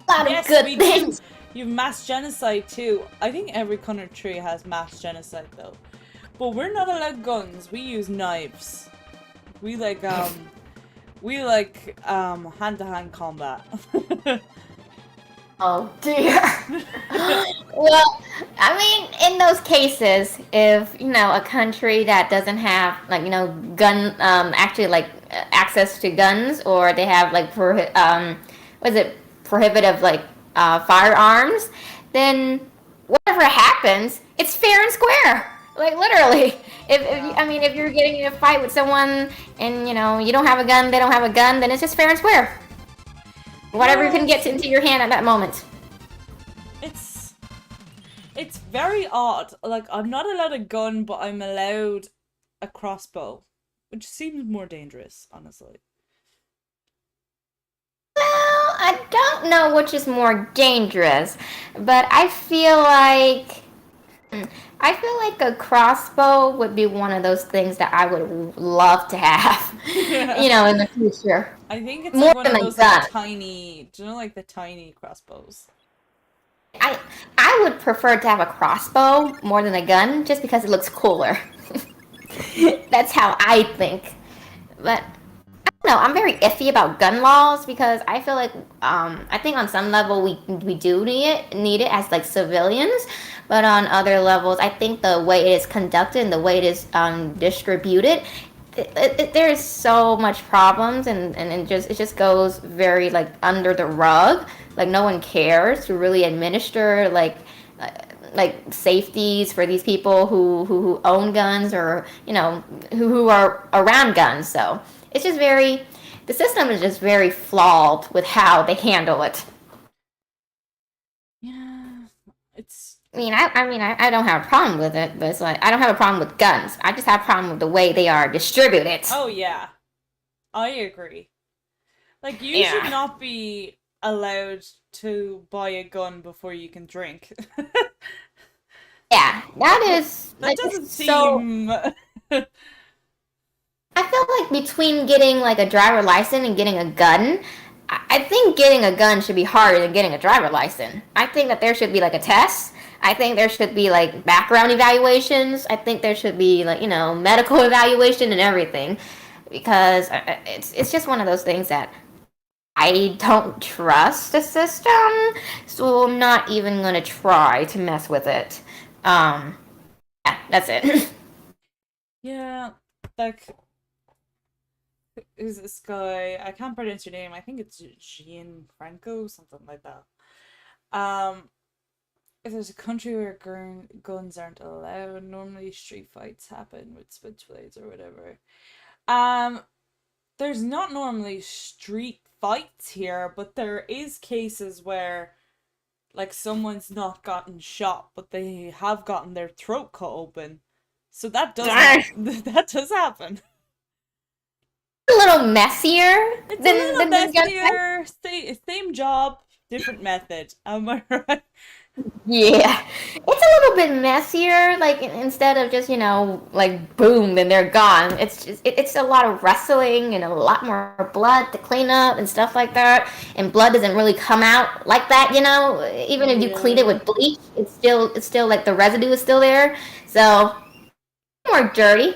B: A lot of good things.
A: You've mass genocide, too. I think every country has mass genocide, though. But we're not allowed guns. We use knives. We like, hand-to-hand combat.
B: Oh dear. Well, I mean, in those cases, if, you know, a country that doesn't have, like, you know, access to guns, or they have, like, prohibitive, like, firearms, then whatever happens, it's fair and square. Like, literally. If you're getting in a fight with someone and, you know, you don't have a gun, they don't have a gun, then it's just fair and square. Whatever you can get into your hand at that moment.
A: It's very odd. Like, I'm not allowed a gun, but I'm allowed a crossbow. Which seems more dangerous, honestly.
B: Well, I don't know which is more dangerous, but I feel like a crossbow would be one of those things that I would love to have, you know, in the future.
A: I think it's
B: more
A: like one
B: than
A: of those like, tiny, do you know, like the tiny crossbows?
B: I would prefer to have a crossbow more than a gun, just because it looks cooler. That's how I think. But I don't know, I'm very iffy about gun laws, because I feel like I think on some level we do need it as, like, civilians, but on other levels I think the way it is conducted and the way it is distributed, there's so much problems, and it just goes very, like, under the rug. Like, no one cares to really administer like safeties for these people who own guns, or, you know, who are around guns. So it's just the system is just very flawed with how they handle it.
A: Yeah,
B: I don't have a problem with it, but it's like, I don't have a problem with guns. I just have a problem with the way they are distributed.
A: Oh yeah, I agree. Like, you should not be allowed to buy a gun before you can drink.
B: Yeah, that
A: doesn't seem...
B: I feel like between getting, like, a driver license and getting a gun, I think getting a gun should be harder than getting a driver license. I think that there should be, like, a test. I think there should be, like, background evaluations. I think there should be, like, you know, medical evaluation and everything. Because it's just one of those things that I don't trust the system, so I'm not even gonna try to mess with it. Yeah, that's it.
A: Yeah, like, who's this guy? I can't pronounce your name. I think it's Gianfranco, something like that. If there's a country where guns aren't allowed, normally street fights happen with switchblades or whatever. There's not normally street fights here, but there is cases where, like, someone's not gotten shot, but they have gotten their throat cut open. So that does that does happen.
B: A little messier.
A: It's a little messier. Same job, different method. Am I right?
B: Yeah, it's a little bit messier. Like, instead of just, you know, like, boom, then they're gone. It's a lot of wrestling and a lot more blood to clean up and stuff like that. And blood doesn't really come out like that, you know. Even if you clean it with bleach, it's still like the residue is still there. So more dirty.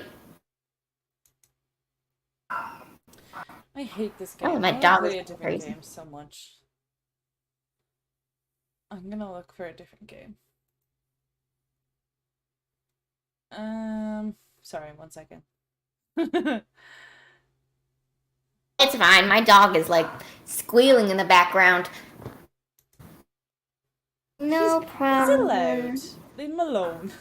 A: I hate this
B: Oh,
A: game.
B: my
A: I want to
B: dog is
A: play a different
B: crazy.
A: game so much. I'm gonna look for a different game. Sorry, 1 second.
B: It's fine. My dog is like squealing in the background. No
A: He's allowed.
B: problem.
A: Leave him alone.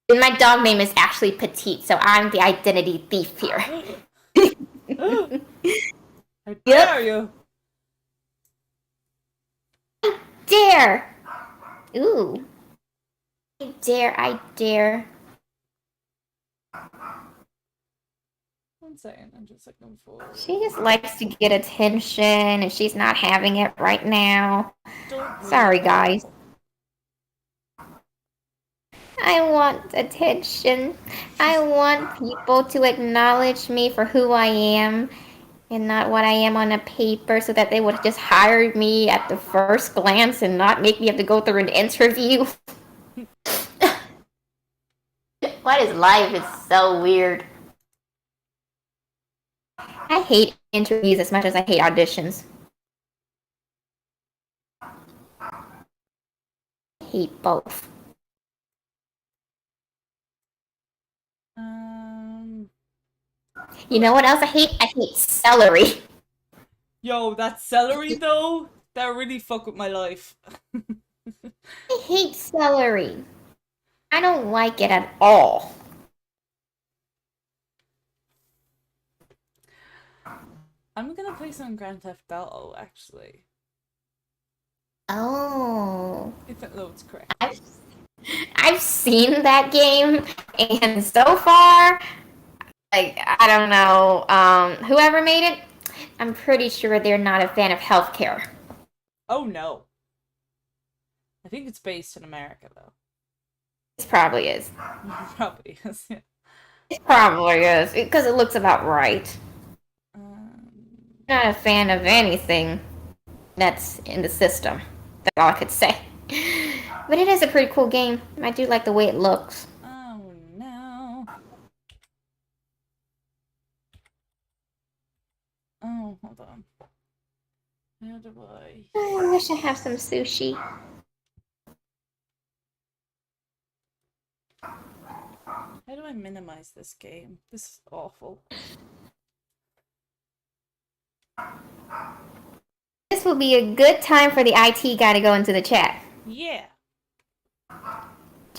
B: And my dog name is actually Petite, so I'm the identity thief here.
A: How dare you?
B: Dare! Ooh. I dare.
A: 1 second, I'm just looking for.
B: She just likes to get attention, and she's not having it right now. Sorry, guys. I want attention. I want people to acknowledge me for who I am and not what I am on a paper, so that they would just hire me at the first glance and not make me have to go through an interview. What is life? It's so weird. I hate interviews as much as I hate auditions. I hate both. You know what else I hate? I hate celery.
A: Yo, that celery though, that really fuck with my life.
B: I hate celery. I don't like it at all.
A: I'm gonna play some Grand Theft Auto, actually.
B: Oh.
A: If it loads correctly.
B: I've seen that game, and so far, like, I don't know, whoever made it, I'm pretty sure they're not a fan of healthcare.
A: Oh no. I think it's based in America, though.
B: It probably is.
A: Probably is, yeah.
B: It probably is, because it looks about right. Not a fan of anything that's in the system. That's all I could say. But it is a pretty cool game. I do like the way it looks.
A: Oh no. Oh, hold on. How do
B: I wish I have some sushi.
A: How do I minimize this game? This is awful.
B: This will be a good time for the IT guy to go into the chat.
A: Yeah.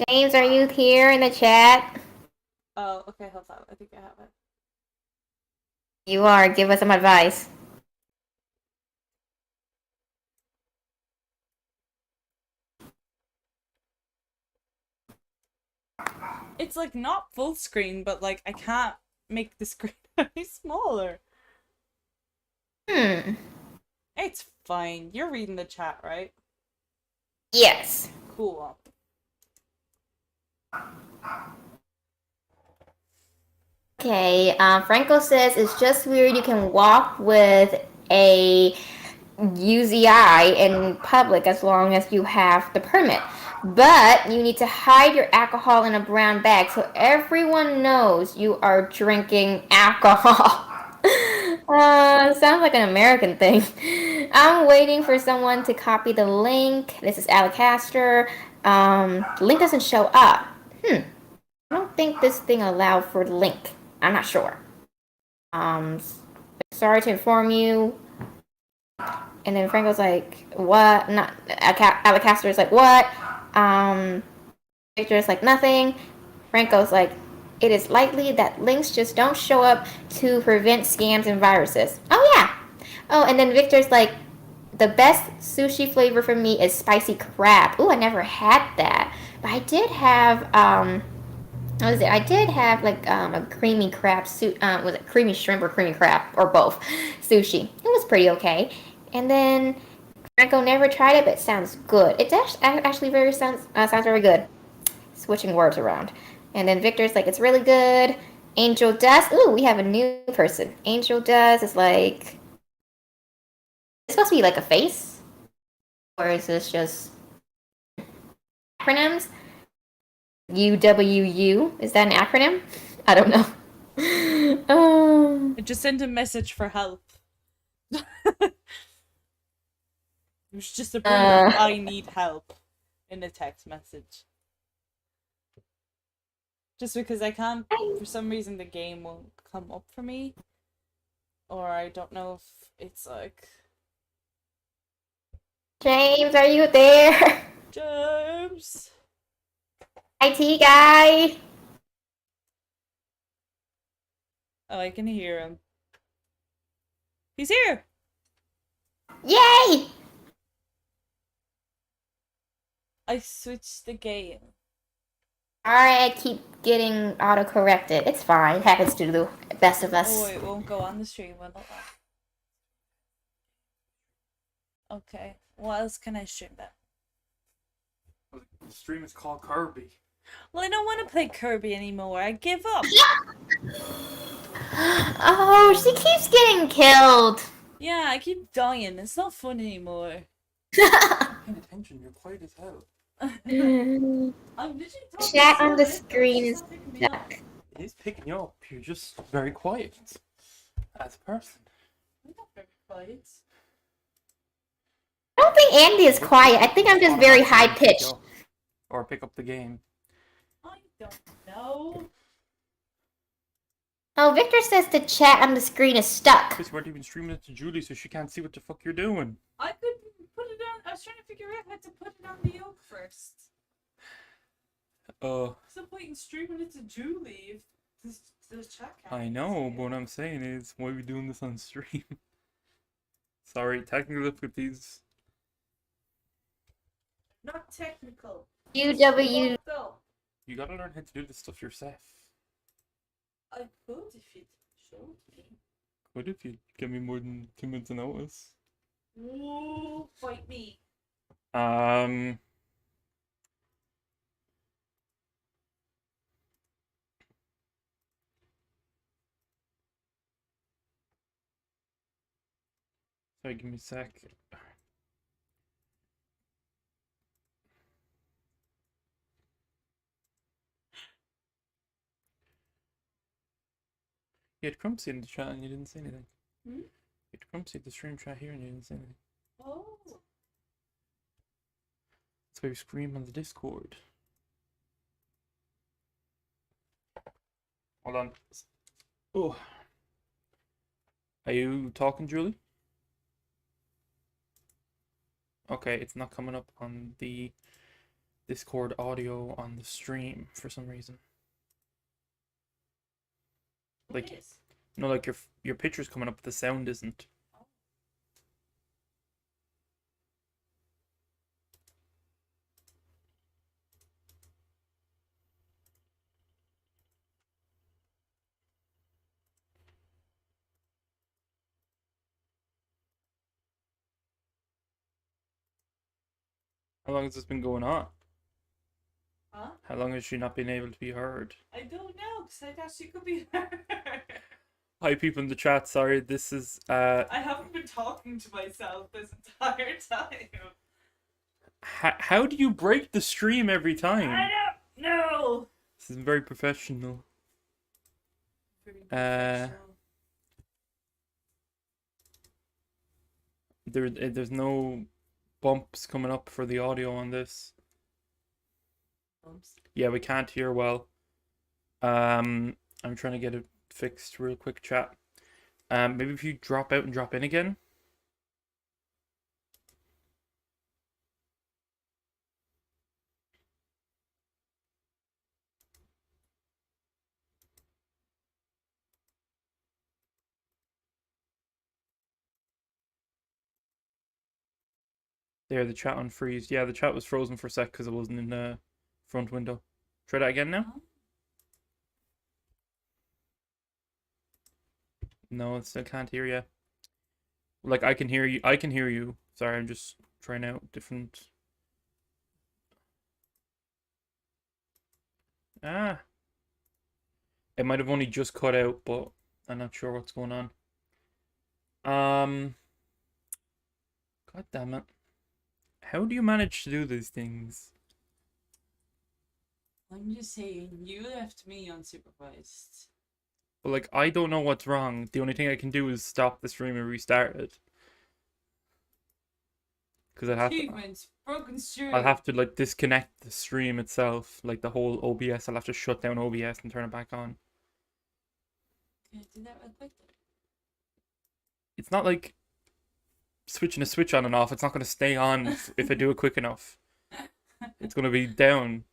B: James, are you here in the chat?
A: Oh, okay, hold on. I think I have it.
B: You are. Give us some advice.
A: It's like not full screen, but like I can't make the screen any smaller. It's fine. You're reading the chat, right?
B: Yes.
A: Cool.
B: Okay, Franco says it's just weird you can walk with a UZI in public as long as you have the permit. But you need to hide your alcohol in a brown bag so everyone knows you are drinking alcohol. Sounds like an American thing. I'm waiting for someone to copy the link. This is Alacaster. The link doesn't show up. I don't think this thing allowed for the link. I'm not sure. Sorry to inform you. And then Franco's like, what? Not Alacaster's like, what? Victor's like, nothing. Franco's like, it is likely that links just don't show up to prevent scams and viruses. Oh yeah. Oh, and then Victor's like, the best sushi flavor for me is spicy crab. Ooh, I never had that. But I did have what was it? I did have like a creamy crab was it creamy shrimp or creamy crab or both sushi. It was pretty okay. And then Franco never tried it, but it sounds good. It's actually sounds very good. Switching words around. And then Victor's like, it's really good. Angeldust. Ooh, we have a new person. Angeldust is like, it's supposed to be like a face, or is this just acronyms? UWU, is that an acronym? I don't know. Um,
A: I just sent a message for help. It was just a brief, I need help in a text message. Just because I can't, for some reason the game won't come up for me. Or I don't know if it's like...
B: James, are you there?
A: James!
B: IT guy.
A: Oh, I can hear him. He's here!
B: Yay!
A: I switched the game.
B: Alright, I keep getting auto-corrected. It's fine. It happens to the best of us.
A: Oh, it won't go on the stream, will it? Okay. What else can I stream then?
C: The stream is called Kirby.
A: Well, I don't want to play Kirby anymore. I give up.
B: Oh, she keeps getting killed.
A: Yeah, I keep dying. It's not fun anymore.
C: Paying attention, you're quiet as hell.
A: I'm literally talking
B: Chat
A: so
B: on the
A: little,
B: screen
A: it's
B: is
A: not picking me up.
B: stuck.
C: It is picking you up. You're just very quiet as a person.
A: I'm not very quiet.
B: I don't think Andy is quiet. I think I'm just very high-pitched.
C: Or pick up the game.
A: I don't know.
B: Oh, Victor says the chat on the screen is stuck.
C: Chris, we're even streaming it to Julie so she can't see what the fuck you're doing.
A: I could put it on. I was trying to figure out how to put it on the yoke first. What's the point in streaming it to Julie if the chat can't?
C: I know, but what I'm saying is, why are we doing this on stream? Sorry, technical difficulties.
A: Not technical.
B: UW.
A: Though.
C: You gotta learn how to do this stuff yourself.
A: I could if you showed me.
C: What if you give me more than 2 minutes of notice?
A: Ooh, fight me.
C: Sorry, give me a sec. You had Crumpsy in the chat and you didn't say anything.
A: Hmm?
C: You had Crumpsy in the stream chat here and you didn't say anything.
A: Oh.
C: That's why we scream on the Discord. Hold on. Oh. Are you talking, Julie? Okay, it's not coming up on the Discord audio on the stream for some reason. Like,
A: It is.
C: no, like your picture's coming up, but the sound isn't. How long has this been going on?
A: Huh?
C: How long has she not been able to be heard?
A: I don't know, because I thought she could be heard.
C: Hi, people in the chat. Sorry, this is
A: I haven't been talking to myself this entire time.
C: How do you break the stream every time?
A: I don't know.
C: This is very professional. There's no bumps coming up for the audio on this.
A: Bumps.
C: Yeah, we can't hear well. I'm trying to get it fixed real quick, chat. Maybe if you drop out and drop in again. There, the chat unfreezed. Yeah, the chat was frozen for a sec because it wasn't in the front window. Try that again now. No, I still can't hear you. Like, I can hear you. I can hear you. Sorry, I'm just trying out different. Ah. It might have only just cut out, but I'm not sure what's going on. God damn it. How do you manage to do these things?
A: I'm just saying, you left me unsupervised.
C: But like, I don't know what's wrong. The only thing I can do is stop the stream and restart it. Because
A: Achievements, broken stream.
C: I'll have to like disconnect the stream itself, like the whole OBS. I'll have to shut down OBS and turn it back on.
A: Can I do that real quick?
C: It's not like switching a switch on and off. It's not going to stay on if I do it quick enough. It's going to be down.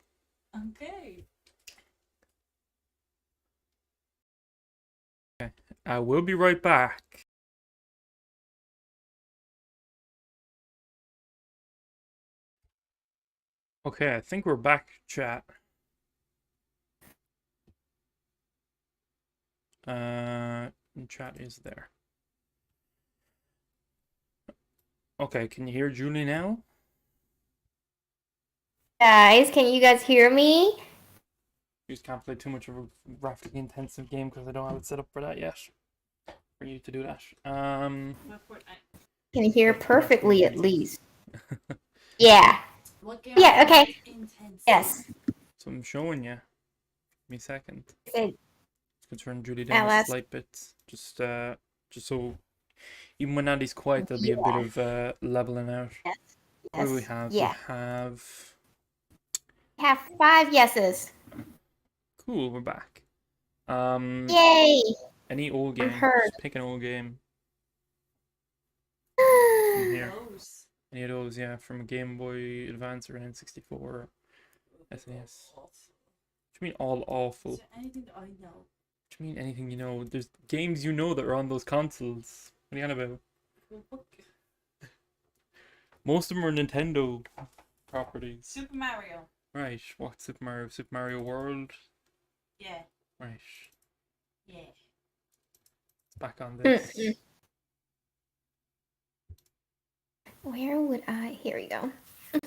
A: Okay.
C: I will be right back. Okay, I think we're back, chat. Chat is there. Okay, can you hear Julie now?
B: Guys, can you guys hear me?
C: You just can't play too much of a graphically intensive game because I don't have it set up for that yet. For you to do that.
B: Can you hear perfectly at least? Yeah. Yeah, okay. Yes.
C: So I'm showing you. Give me a second.
B: Okay.
C: Let's turn Julie down a slight bit. Just so even when Andy's quiet, there'll be a bit of leveling out.
B: Yes.
C: What do we have?
B: Yeah.
C: We have
B: 5 yeses.
C: Cool, we're back.
B: Yay!
C: Any old game. Just pick an old game. From here. Any of those, yeah, from a Game Boy Advance or an N64, SNES. What do you mean all awful?
A: Is there anything that I know?
C: What do you mean anything you know? There's games you know that are on those consoles. What are you on about? Most of them are Nintendo properties.
A: Super Mario.
C: Right, what? Super Mario? Super Mario World?
A: Yeah.
C: Right.
A: Yeah.
C: Back on this.
B: Where would I? Here we go.
C: If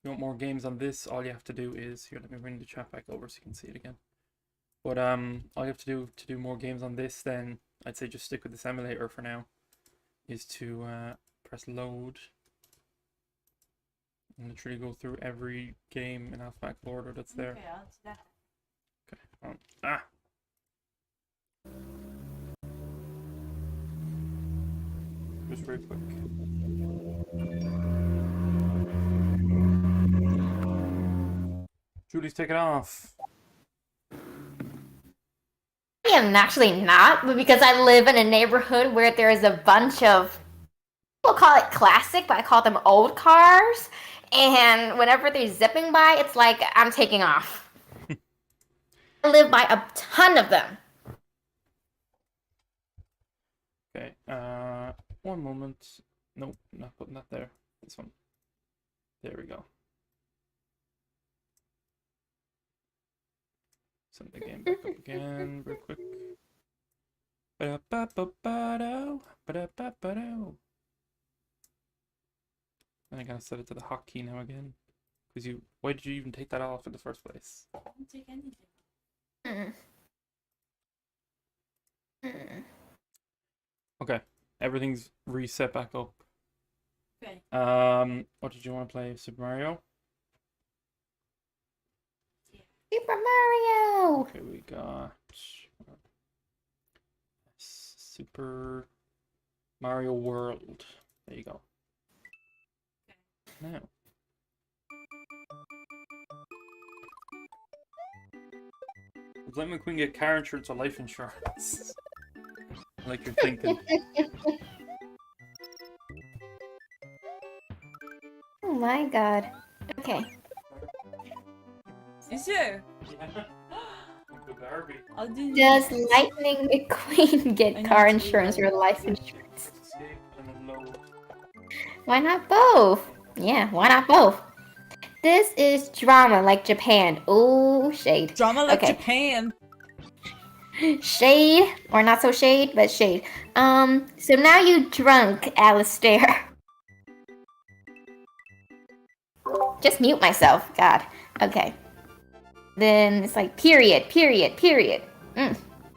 C: you want more games on this, all you have to do is here. Let me bring the chat back over so you can see it again. But all you have to do more games on this, then I'd say just stick with this emulator for now. Is to press load and literally go through every game in alphabetical order that's there.
A: Okay, I'll do that.
C: Okay. Just very quick. Julie's taking off.
B: I am actually not, but because I live in a neighborhood where there is a bunch of, people call it classic, but I call them old cars. And whenever they're zipping by, it's like I'm taking off. I live by a ton of them.
C: Okay, one moment. Nope, not putting that there. This one. There we go. Send the game back up again, real quick. And I gotta set it to the hotkey now again. Because why did you even take that off in the first place?
A: I didn't take anything.
C: Okay, everything's reset back up.
A: Okay.
C: What did you want to play? Super Mario?
B: Super Mario!
C: Okay, we got Super Mario World. There you go. Now. Does Lightning McQueen get car insurance or life insurance? Like you're thinking.
B: Oh my god. Okay.
A: Is it?
C: Yeah.
A: I'll do
B: Does Lightning McQueen get car insurance or life insurance? Why not both? Yeah, why not both? This is drama like Japan. Ooh, shade.
A: Drama like Japan.
B: Shade, or not so shade, but shade. So now you drunk, Alastor. Just mute myself, God. Okay. Then it's like period, period, period.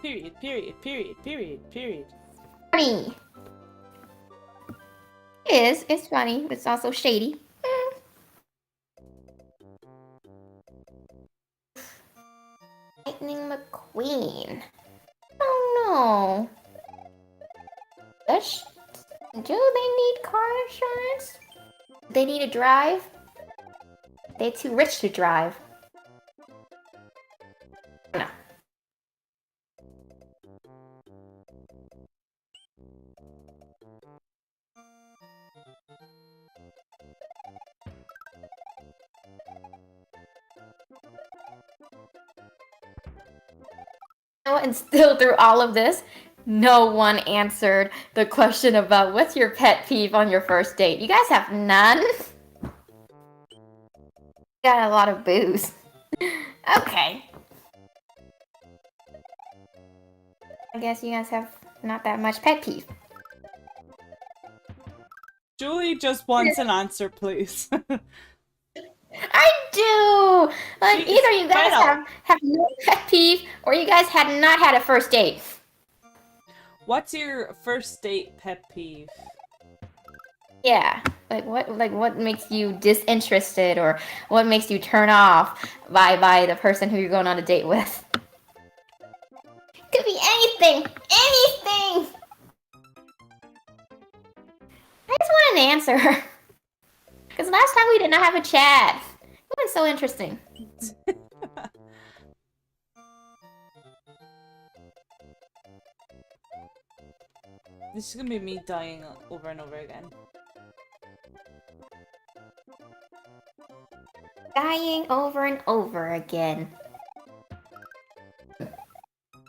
A: Period, period, period, period, period.
B: Funny. It's funny, but it's also shady. Lightning McQueen. Oh. Do they need car insurance? They need to drive? They're too rich to drive. No. And still through all of this, no one answered the question about what's your pet peeve on your first date. You guys have none? Got a lot of booze. Okay. I guess you guys have not that much pet peeve.
A: Julie just wants an answer, please.
B: I do! Like,
A: She's
B: either you guys have no pet peeve, or you guys had not had a first date.
A: What's your first date pet peeve?
B: Yeah, what makes you disinterested, or what makes you turn off by the person who you're going on a date with? Could be anything! Anything! I just want an answer. Because last time we did not have a chat. It was so interesting.
A: This is gonna be me dying over and over again.
B: Dying over and over again.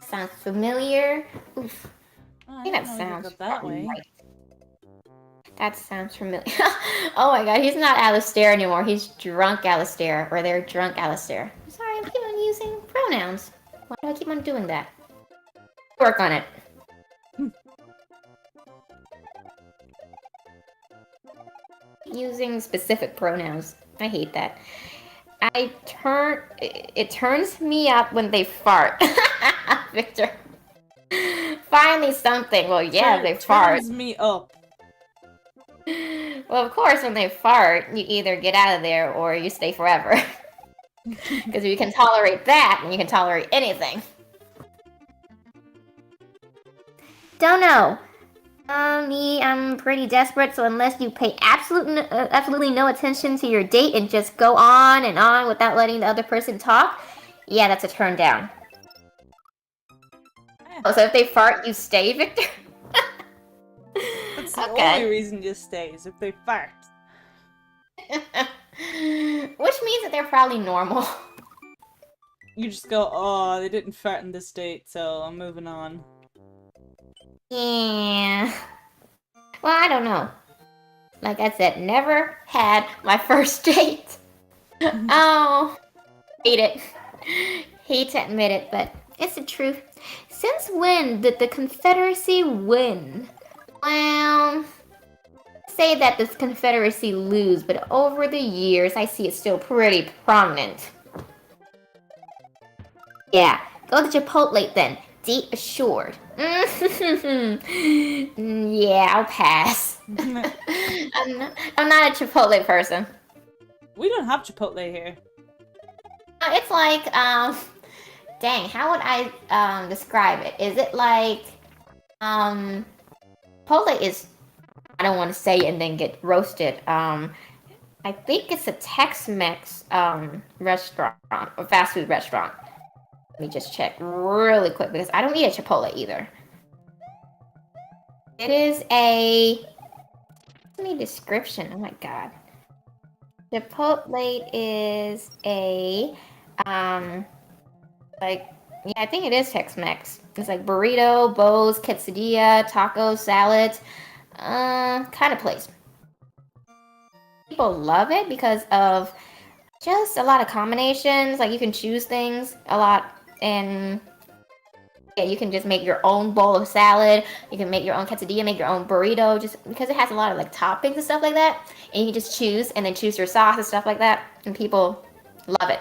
B: Sounds familiar. Oof.
A: Oh,
B: I think that sounds
A: that way.
B: Right. That sounds familiar. Oh my god, he's not Alastor anymore. He's drunk Alastor, or they're drunk Alastor. Sorry, I keep on using pronouns. Why do I keep on doing that? Work on it. Using specific pronouns. I hate that. It turns me up when they fart. Victor. Finally something. Well, yeah, they fart.
A: Turns me up.
B: Well, of course, when they fart, you either get out of there or you stay forever. Because if you can tolerate that, then you can tolerate anything. Don't know. I'm pretty desperate, so unless you pay absolutely no attention to your date and just go on and on without letting the other person talk, yeah, that's a turn down. Oh, so if they fart, you stay, Victor?
A: That's the only reason you stay, is if they fart.
B: Which means that they're probably normal.
A: You just go, oh, they didn't fart in this date, so I'm moving on.
B: Yeah. Well, I don't know. Like I said, never had my first date. Oh, hate it. Hate to admit it, but it's the truth. Since when did the Confederacy win? Well, say that this Confederacy lose, but over the years, I see it still pretty prominent. Yeah, go to Chipotle then. Date assured. Yeah, I'll pass. I'm not a Chipotle person.
A: We don't have Chipotle here.
B: It's like, dang, how would I describe it? Is it like, Chipotle is, I don't want to say it and then get roasted. I think it's a Tex-Mex restaurant, or fast food restaurant. Let me just check really quick because I don't eat a Chipotle either. It is a, let me description. Oh my god. Chipotle is a like, yeah, I think it is Tex-Mex. It's like burrito, bowls, quesadilla, tacos, salads, kind of place. People love it because of just a lot of combinations. Like, you can choose things a lot, and yeah, you can just make your own bowl of salad. You can make your own quesadilla, make your own burrito, just because it has a lot of like toppings and stuff like that. And you can just choose, and then choose your sauce and stuff like that. And people love it,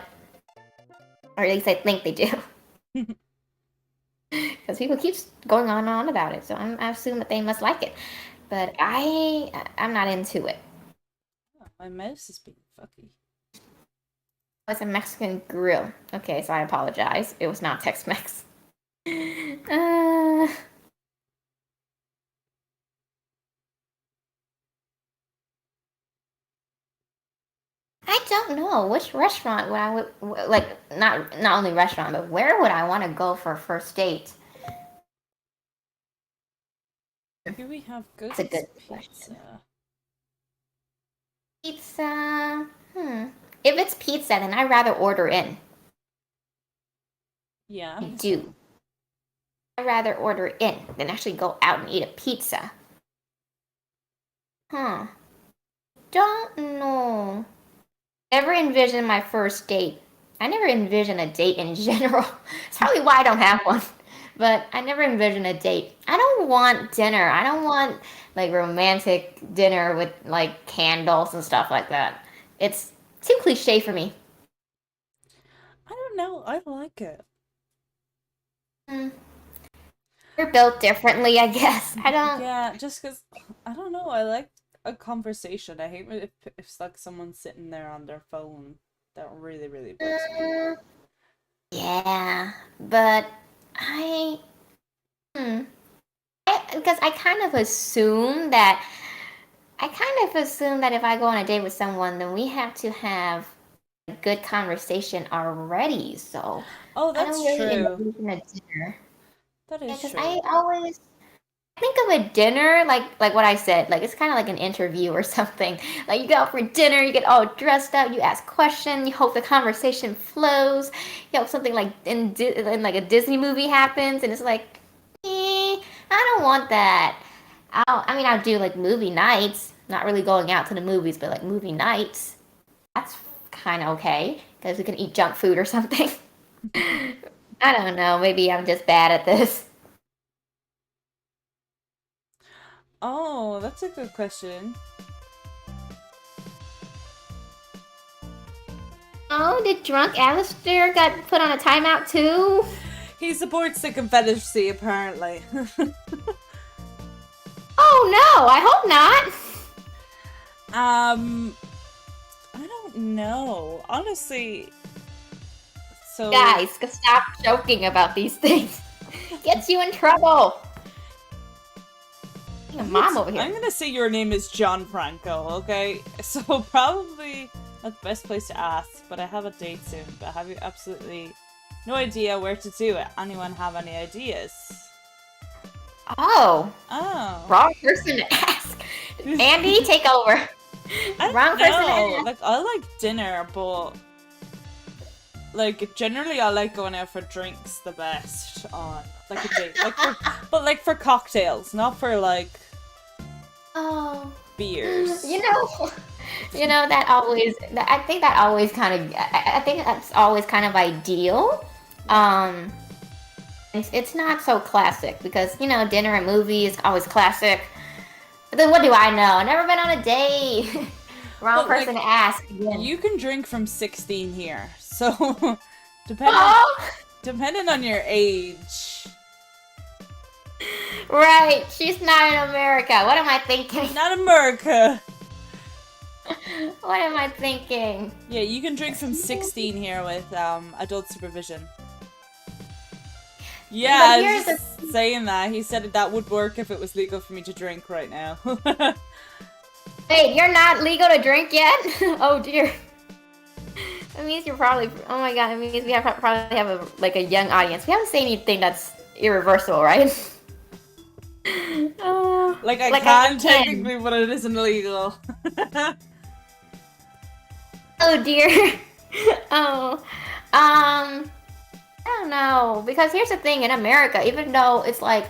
B: or at least I think they do. Because people keep going on and on about it, so I assume that they must like it. But I'm not into it.
A: Oh, my mouse is being fucky.
B: Oh, it's a Mexican grill. Okay, so I apologize. It was not Tex-Mex. Uh, I don't know which restaurant would I would like. Not only restaurant, but where would I want to go for a first date?
A: Here we have good
B: That's a good question.
A: pizza.
B: Pizza. If it's pizza, then I'd rather order in.
A: Yeah.
B: I do. I'd rather order in than actually go out and eat a pizza. Don't know. Never envisioned my first date. I never envisioned a date in general. It's probably why I don't have one. But I never envisioned a date. I don't want dinner. I don't want like romantic dinner with like candles and stuff like that. It's too cliche for me.
A: I don't know. I like it.
B: We're built differently, I guess. I don't.
A: Yeah, just because I don't know. I like a conversation. I hate if it's like someone's sitting there on their phone. That really, really bugs me.
B: Yeah, but because I kind of assume that if I go on a date with someone, then we have to have a good conversation already. So
A: Oh,
B: I
A: that's
B: don't really
A: true.
B: envision a dinner.
A: That
B: Yeah,
A: is
B: because
A: true.
B: I always think of a dinner like what I said, like it's kind of like an interview or something. Like you go out for dinner, you get all dressed up, you ask questions, you hope the conversation flows. You hope something like in like a Disney movie happens, and it's like, I don't want that. I'll do like movie nights. Not really going out to the movies, but like movie nights. That's kind of okay because we can eat junk food or something. I don't know. Maybe I'm just bad at this.
A: Oh, that's a good question.
B: Oh, did drunk Alastor got put on a timeout too?
A: He supports the Confederacy, apparently.
B: Oh no, I hope not.
A: I don't know. Honestly, so
B: Guys, stop joking about these things. Gets you in trouble. Your mom over here.
A: I'm gonna say your name is John Franco, okay? So probably not the best place to ask, but I have a date soon, but I have absolutely no idea where to do it. Anyone have any ideas?
B: Oh,
A: Oh.
B: wrong person to ask. Andy, take over. Wrong person to ask.
A: Like, I like dinner, but like generally I like going out for drinks the best on like a date. Like for cocktails, not for like beers.
B: You know that always. I think that always kind of. I think that's always kind of ideal. It's not so classic because dinner and movies always classic. But then what do I know? Never been on a date. Wrong person to ask. Again.
A: You can drink from 16 here, so depending on your age.
B: Right, she's not in America. What am I thinking?
A: Not America.
B: What am I thinking?
A: Yeah, you can drink from 16 here with adult supervision. Yeah, I was just saying that. He said that would work if it was legal for me to drink right now.
B: Wait, you're not legal to drink yet? Oh dear. That means you're probably. Oh my god, it means we probably have a young audience. We haven't seen anything that's irreversible, right?
A: Like I can technically, but it isn't illegal.
B: Oh dear. Oh. I don't know, because here's the thing, in America, even though it's like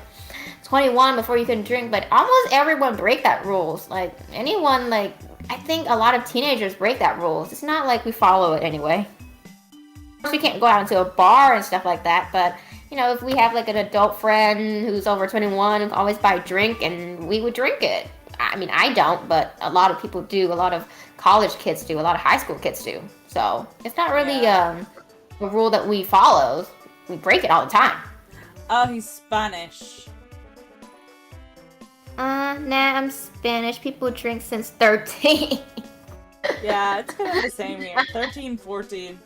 B: 21 before you can drink, but almost everyone break that rules. Like anyone, like I think a lot of teenagers break that rules. It's not like we follow it anyway. Of course, we can't go out into a bar and stuff like that, but if we have like an adult friend who's over 21, we always buy a drink and we would drink it. I mean, I don't, but a lot of people do. A lot of college kids do. A lot of high school kids do. So it's not really a rule that we follow. We break it all the time.
A: Oh, he's Spanish.
B: Nah, I'm Spanish. People drink since 13.
A: Yeah, it's kind of the same here. 13, 14.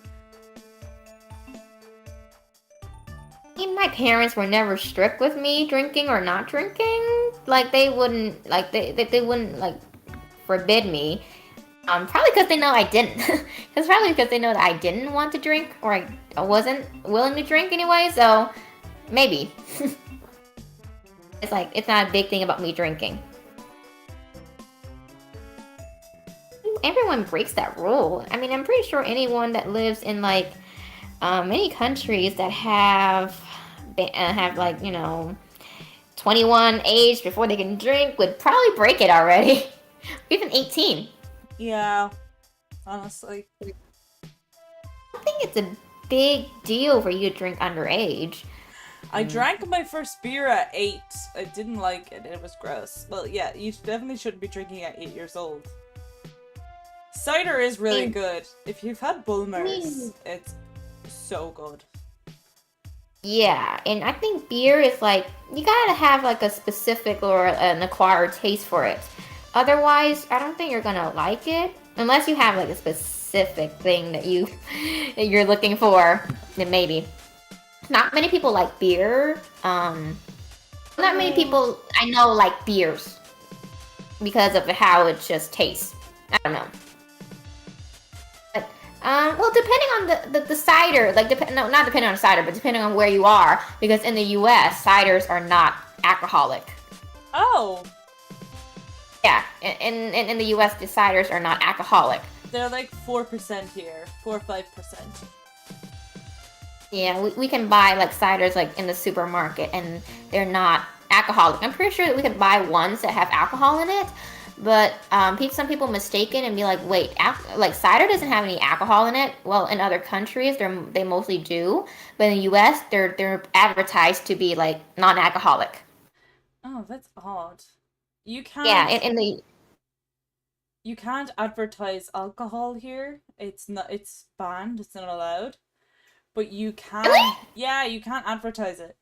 B: even my parents were never strict with me drinking or not drinking. Like they wouldn't they wouldn't like forbid me. Probably because they know I didn't. It's probably because they know that I didn't want to drink or I wasn't willing to drink anyway. So maybe it's like it's not a big thing about me drinking. Everyone breaks that rule. I mean, I'm pretty sure anyone that lives in like many countries that have like 21 age before they can drink would probably break it already. Even 18.
A: Yeah, honestly.
B: I think it's a big deal for you to drink underage.
A: I drank my first beer at 8. I didn't like it. It was gross. Well, yeah, you definitely shouldn't be drinking at 8 years old. Cider is really good. If you've had Bulmers, it's so good.
B: Yeah, and I think beer is like, you gotta have like a specific or an acquired taste for it. Otherwise, I don't think you're gonna like it. Unless you have like a specific thing that you're looking for, then maybe. Not many people like beer. Not many people I know like beers because of how it just tastes. I don't know. But, well, depending on the cider, like not depending on cider, but depending on where you are, because in the U.S. ciders are not alcoholic.
A: Oh.
B: Yeah, in the U.S. the ciders are not alcoholic.
A: They're like 4% here, 4 or 5%.
B: Yeah, we can buy like ciders like in the supermarket, and they're not alcoholic. I'm pretty sure that we can buy ones that have alcohol in it, but some people mistake it and be like, wait, like cider doesn't have any alcohol in it. Well, in other countries, they mostly do, but in the U.S. they're advertised to be like non-alcoholic.
A: Oh, that's odd. You can't.
B: Yeah, in the.
A: You can't advertise alcohol here. It's banned. It's not allowed. But you can.
B: Really?
A: Yeah, you can't advertise it.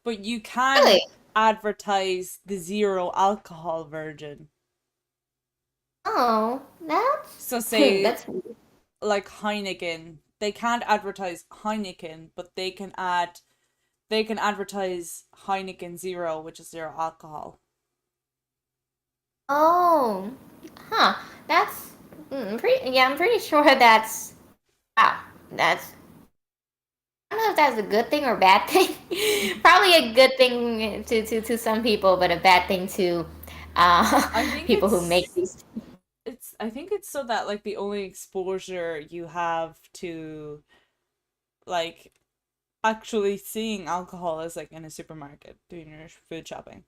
A: But you can
B: Really?
A: advertise the zero alcohol version.
B: Oh, that's.
A: So say
B: that's.
A: like Heineken. They can't advertise Heineken, but they can advertise Heineken Zero, which is zero alcohol.
B: Oh, huh. That's I'm pretty sure that's. Wow, that's. I don't know if that's a good thing or a bad thing. Probably a good thing to some people, but a bad thing to people who make these.
A: I think it's so that like the only exposure you have to like actually seeing alcohol is like in a supermarket doing your food shopping.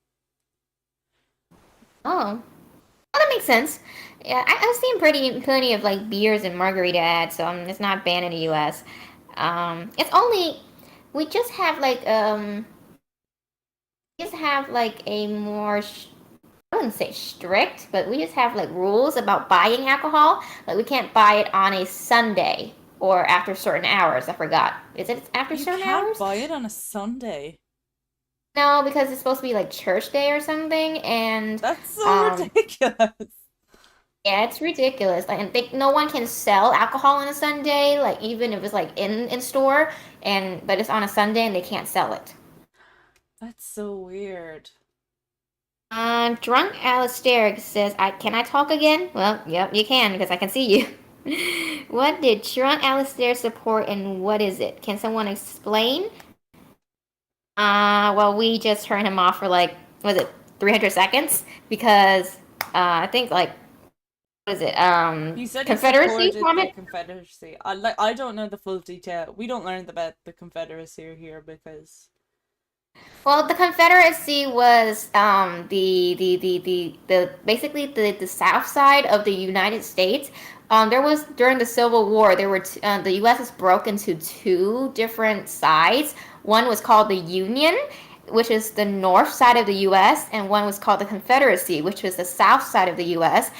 B: Oh, well, that makes sense. Yeah, I've seen plenty of like beers and margarita ads, so it's not banned in the U.S. It's only we just have like a more I wouldn't say strict, but we just have like rules about buying alcohol. Like we can't buy it on a Sunday or after certain hours. I forgot. Is it after certain hours?
A: You can't buy it on a Sunday.
B: No, because it's supposed to be like church day or something, and
A: that's so ridiculous.
B: Yeah, it's ridiculous. Like, and no one can sell alcohol on a Sunday. Like even if it's like in store, but it's on a Sunday and they can't sell it.
A: That's so weird.
B: Drunk Alastor says, can I talk again? Well, yep, you can because I can see you. What did Drunk Alastor support and what is it? Can someone explain? Well, we just turned him off for like, was it 300 seconds? Because I think like, what is it?
A: You said
B: Confederacy comment?
A: Confederacy. I don't know the full detail. We don't learn about the Confederacy here because.
B: Well, the Confederacy was basically the south side of the United States. There was during the Civil War. There were the U.S. was broken into two different sides. One was called the Union, which is the north side of the U.S., and one was called the Confederacy, which was the south side of the U.S.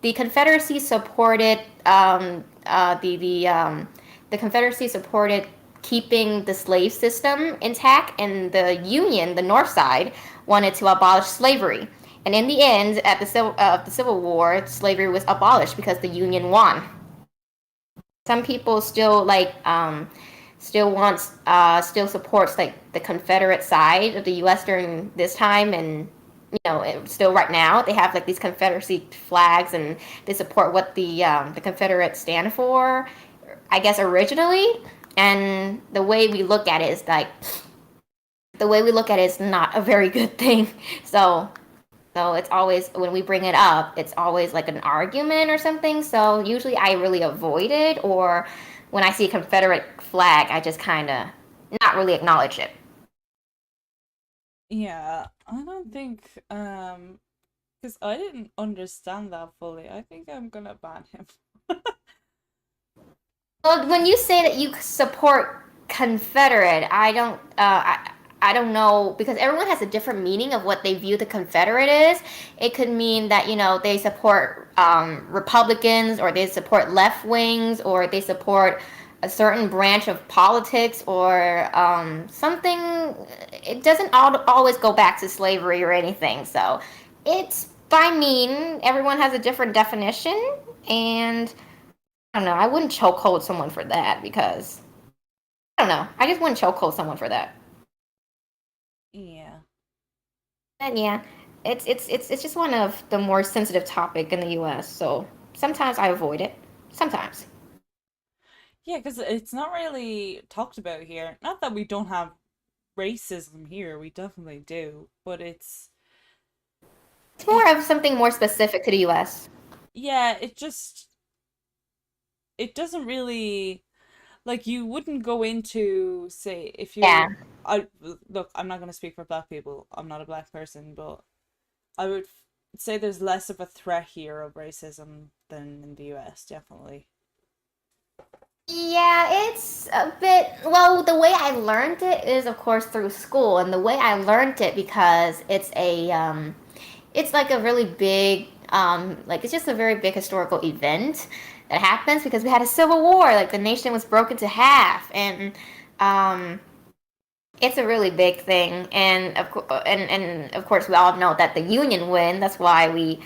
B: The Confederacy supported the Confederacy supported keeping the slave system intact, and the Union, the north side, wanted to abolish slavery. And in the end, at the Civil War, slavery was abolished because the Union won. Some people still still supports like the Confederate side of the U.S. during this time, and still right now they have like these Confederacy flags, and they support what the Confederates stand for, I guess originally. And the way we look at it is not a very good thing. So it's always, when we bring it up, it's always like an argument or something. So usually I really avoid it, or when I see a Confederate flag, I just kind of not really acknowledge it.
A: Yeah, I don't think because I didn't understand that fully. I think I'm gonna ban him.
B: Well, when you say that you support Confederate, I don't know, because everyone has a different meaning of what they view the Confederate is. It could mean that they support Republicans, or they support left wings, or they support a certain branch of politics, or something. It doesn't always go back to slavery or anything. So it's by mean. Everyone has a different definition, and I don't know. I wouldn't chokehold someone for that, because I don't know. I just wouldn't chokehold someone for that.
A: Yeah.
B: And yeah, it's just one of the more sensitive topic in the U.S. So sometimes I avoid it. Sometimes
A: Yeah, because it's not really talked about here. Not that we don't have racism here, we definitely do, but
B: it's
A: it,
B: more of something more specific to the U.S.
A: yeah, it doesn't really, like, you wouldn't go into, say, if
B: Yeah.
A: you I look, I'm not going to speak for black people. I'm not a black person, but I would say there's less of a threat here of racism than in the US, definitely.
B: Yeah, it's a bit. Well, the way I learned it is, of course, through school, and the way I learned it, because it's like a really big, like it's just a very big historical event that happens, because we had a civil war. Like the nation was broken to half, and um, it's a really big thing. And of course we all know that the Union win. That's why we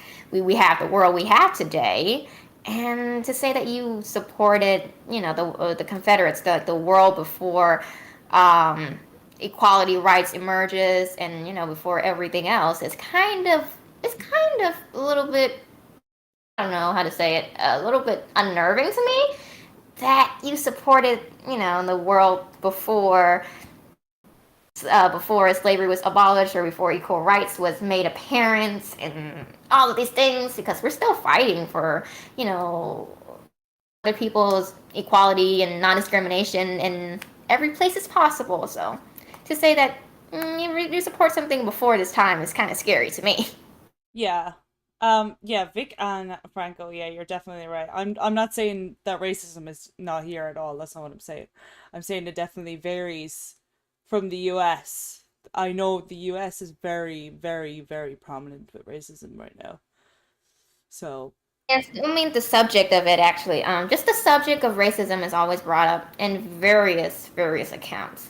B: have the world we have today. And to say that you supported, the Confederates, the world before um, equality rights emerges, and before everything else, it's kind of a little bit, I don't know how to say it, a little bit unnerving to me, that you supported, the world before slavery was abolished, or before equal rights was made apparent, and all of these things, because we're still fighting for, you know, other people's equality and non-discrimination in every place it's possible. So to say that you support something before this time is kind of scary to me.
A: Yeah. Yeah, Vic and Franco, yeah, you're definitely right. I'm not saying that racism is not here at all. That's not what I'm saying. I'm saying it definitely varies from the US. I know the US is very, very, very prominent with racism right now. So,
B: Yes, I mean the subject of it, actually. Just the subject of racism is always brought up in various accounts.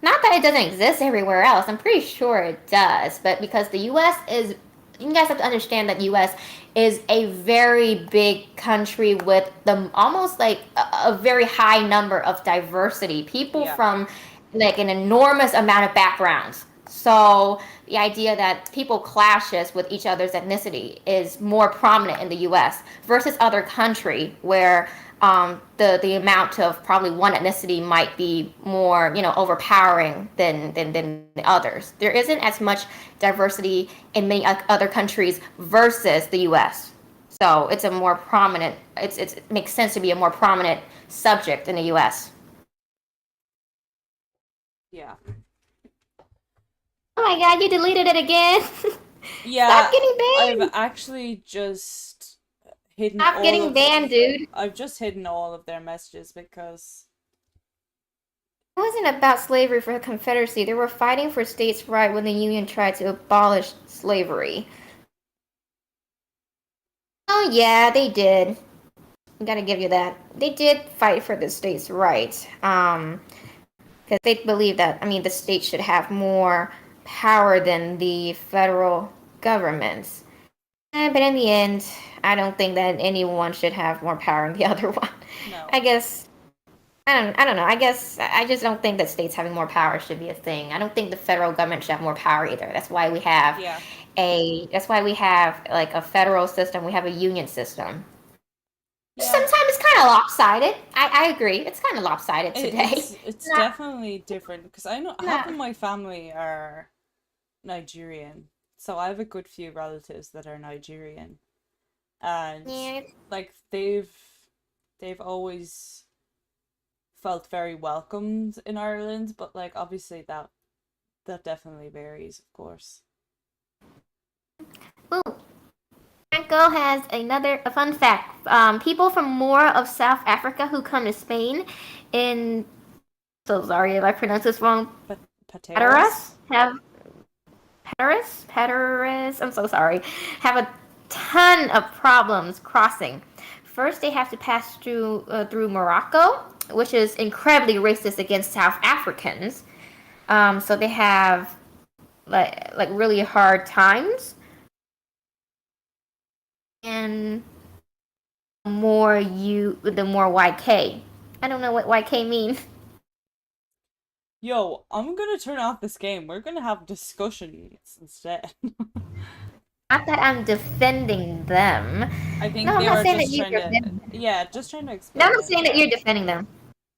B: Not that it doesn't exist everywhere else. I'm pretty sure it does, but because the U.S. is, you guys have to understand that U.S. is a very big country with the almost like a very high number of diversity. People
A: yeah.
B: from like an enormous amount of backgrounds. So the idea that people clashes with each other's ethnicity is more prominent in the U.S. versus other country where the amount of probably one ethnicity might be more, overpowering than the others. There isn't as much diversity in many other countries versus the U.S. So it's a more prominent. It makes sense to be a more prominent subject in the U.S.
A: Yeah.
B: Oh my God, you deleted it again. Stop
A: Yeah,
B: getting
A: I've
B: banned.
A: actually just hidden
B: Stop
A: all
B: getting
A: of
B: banned, dude.
A: I've just hidden all of their messages because
B: It wasn't about slavery for the Confederacy. They were fighting for states' right when the Union tried to abolish slavery. Oh yeah, they did. Gotta give you that. They did fight for the states' rights. Because they believe that, I mean, the state should have more power than the federal governments. But in the end, I don't think that anyone should have more power than the other one.
A: no.
B: I guess I don't know. I guess I just don't think that states having more power should be a thing. I don't think the federal government should have more power either.
A: Yeah.
B: That's why we have like a federal system. We have a union system.
A: Yeah.
B: Sometimes it's kind of lopsided. I agree. It's kind of lopsided today.
A: It's
B: Not,
A: definitely different because I know half of
B: not,
A: my family are Nigerian, so I have a good few relatives that are Nigerian, and
B: yeah,
A: like they've always felt very welcomed in Ireland, but like obviously that definitely varies, of course.
B: ooh, Franco has a fun fact. People from more of South Africa who come to Spain in, so sorry if I pronounce this wrong,
A: But Pateras?
B: Pateras have Pateras, I'm so sorry, have a ton of problems crossing. First, they have to pass through Morocco, which is incredibly racist against South Africans. So they have like really hard times, and the more YK. I don't know what YK means.
A: Yo, I'm gonna turn off this game. We're gonna have discussions instead.
B: Not that I'm defending them.
A: I
B: No,
A: think
B: I'm
A: they
B: not
A: were
B: saying that
A: just
B: you're
A: trying to,
B: defending them.
A: yeah, just trying to
B: No, I'm
A: explain
B: not
A: it.
B: saying that you're defending them.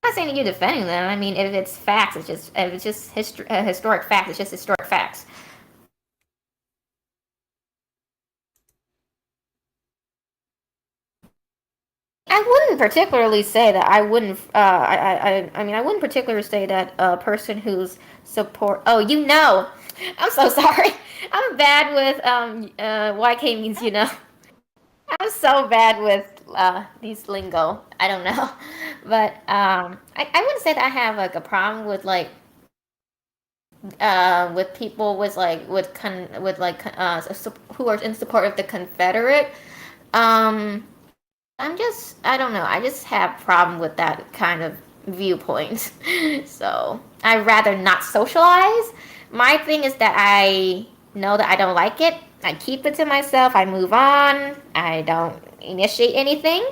B: I'm not saying that you're defending them. I mean, if it's facts, if it's just historic facts. It's just historic facts. I wouldn't particularly say that I wouldn't. I mean, I wouldn't particularly say that a person who's support. Oh, you know, I'm so sorry. I'm bad with YK means you know. I'm so bad with these lingo. I don't know, but I wouldn't say that I have like a problem with people who are in support of the Confederate. Um, I don't know. I just have problem with that kind of viewpoint. So I'd rather not socialize. My thing is that I know that I don't like it. I keep it to myself. I move on. I don't initiate anything,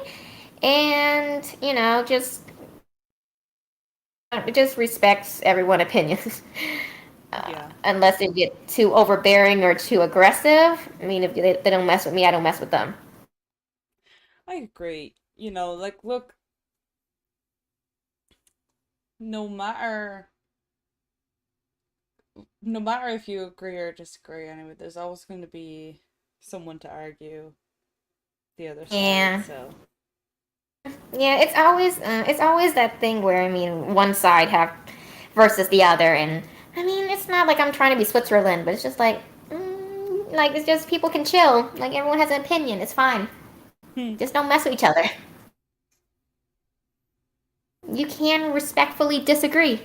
B: and it just respects everyone's opinions.
A: Yeah,
B: Unless they get too overbearing or too aggressive. I mean, if they don't mess with me, I don't mess with them.
A: I agree. You know, like, look, no matter no matter if you agree or disagree, anyway, there's always going to be someone to argue the other side.
B: Yeah.
A: So,
B: Yeah, it's always that thing where I mean one side have versus the other, and I mean it's not like I'm trying to be Switzerland, but it's just like it's just people can chill. Like everyone has an opinion, it's fine.
A: hmm,
B: Just don't mess with each other. You can respectfully disagree.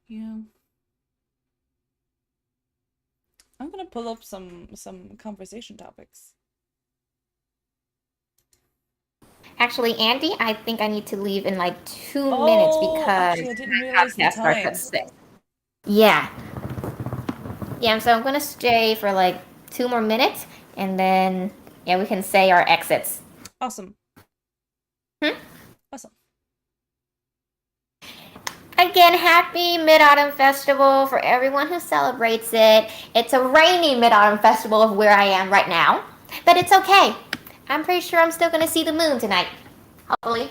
A: yeah. I'm gonna pull up some conversation topics.
B: Actually, Andy, I think I need to leave in like 2 minutes
A: Oh,
B: because
A: actually, I didn't
B: my
A: realize the
B: podcast starts at
A: time.
B: 6. Yeah, yeah. So I'm gonna stay for like 2 more minutes, and then yeah, we can say our exits.
A: Awesome.
B: Hmm?
A: Awesome.
B: Again, happy Mid Autumn Festival for everyone who celebrates it. It's a rainy Mid Autumn Festival of where I am right now, but it's okay. I'm pretty sure I'm still gonna see the moon tonight. Hopefully.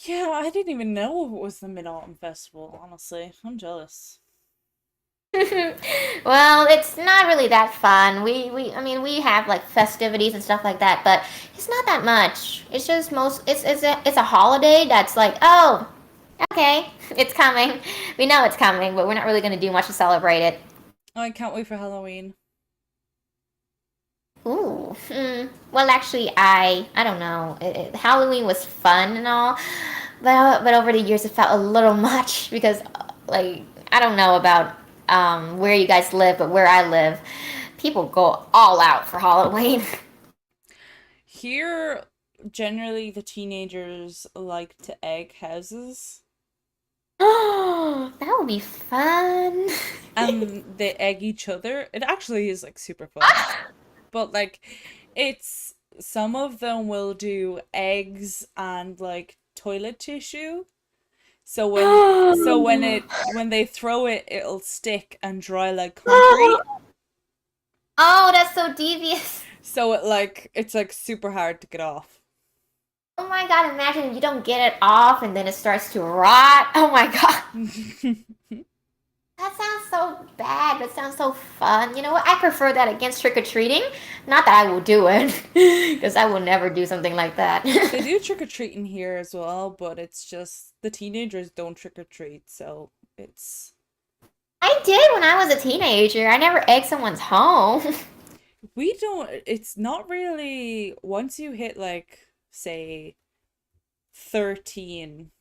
A: Yeah, I didn't even know it was the Mid Autumn Festival, honestly. I'm jealous.
B: Well, it's not really that fun. I mean, we have like festivities and stuff like that, but it's not that much. It's just it's a holiday that's like, oh, okay, it's coming. We know it's coming, but we're not really gonna do much to celebrate it.
A: I can't wait for Halloween.
B: Ooh. Well, actually, I don't know. Halloween was fun and all, but over the years it felt a little much because like I don't know about where you guys live, but where I live, people go all out for Halloween.
A: Here, generally, the teenagers like to egg houses.
B: Oh, that would be fun.
A: And they egg each other. It actually is like super fun. but like it's some of them will do eggs and like toilet tissue. So when they throw it, it'll stick and dry like concrete.
B: Oh, that's so devious.
A: So it's like super hard to get off.
B: Oh my god, imagine you don't get it off and then it starts to rot. Oh my god. That sounds so bad, but sounds so fun. You know what? I prefer that against trick-or-treating. Not that I will do it, because I will never do something like that.
A: They do trick-or-treating here as well, but it's just the teenagers don't trick-or-treat, so it's...
B: I did when I was a teenager. I never egged someone's home.
A: We don't... It's not really... Once you hit, like, say, 13,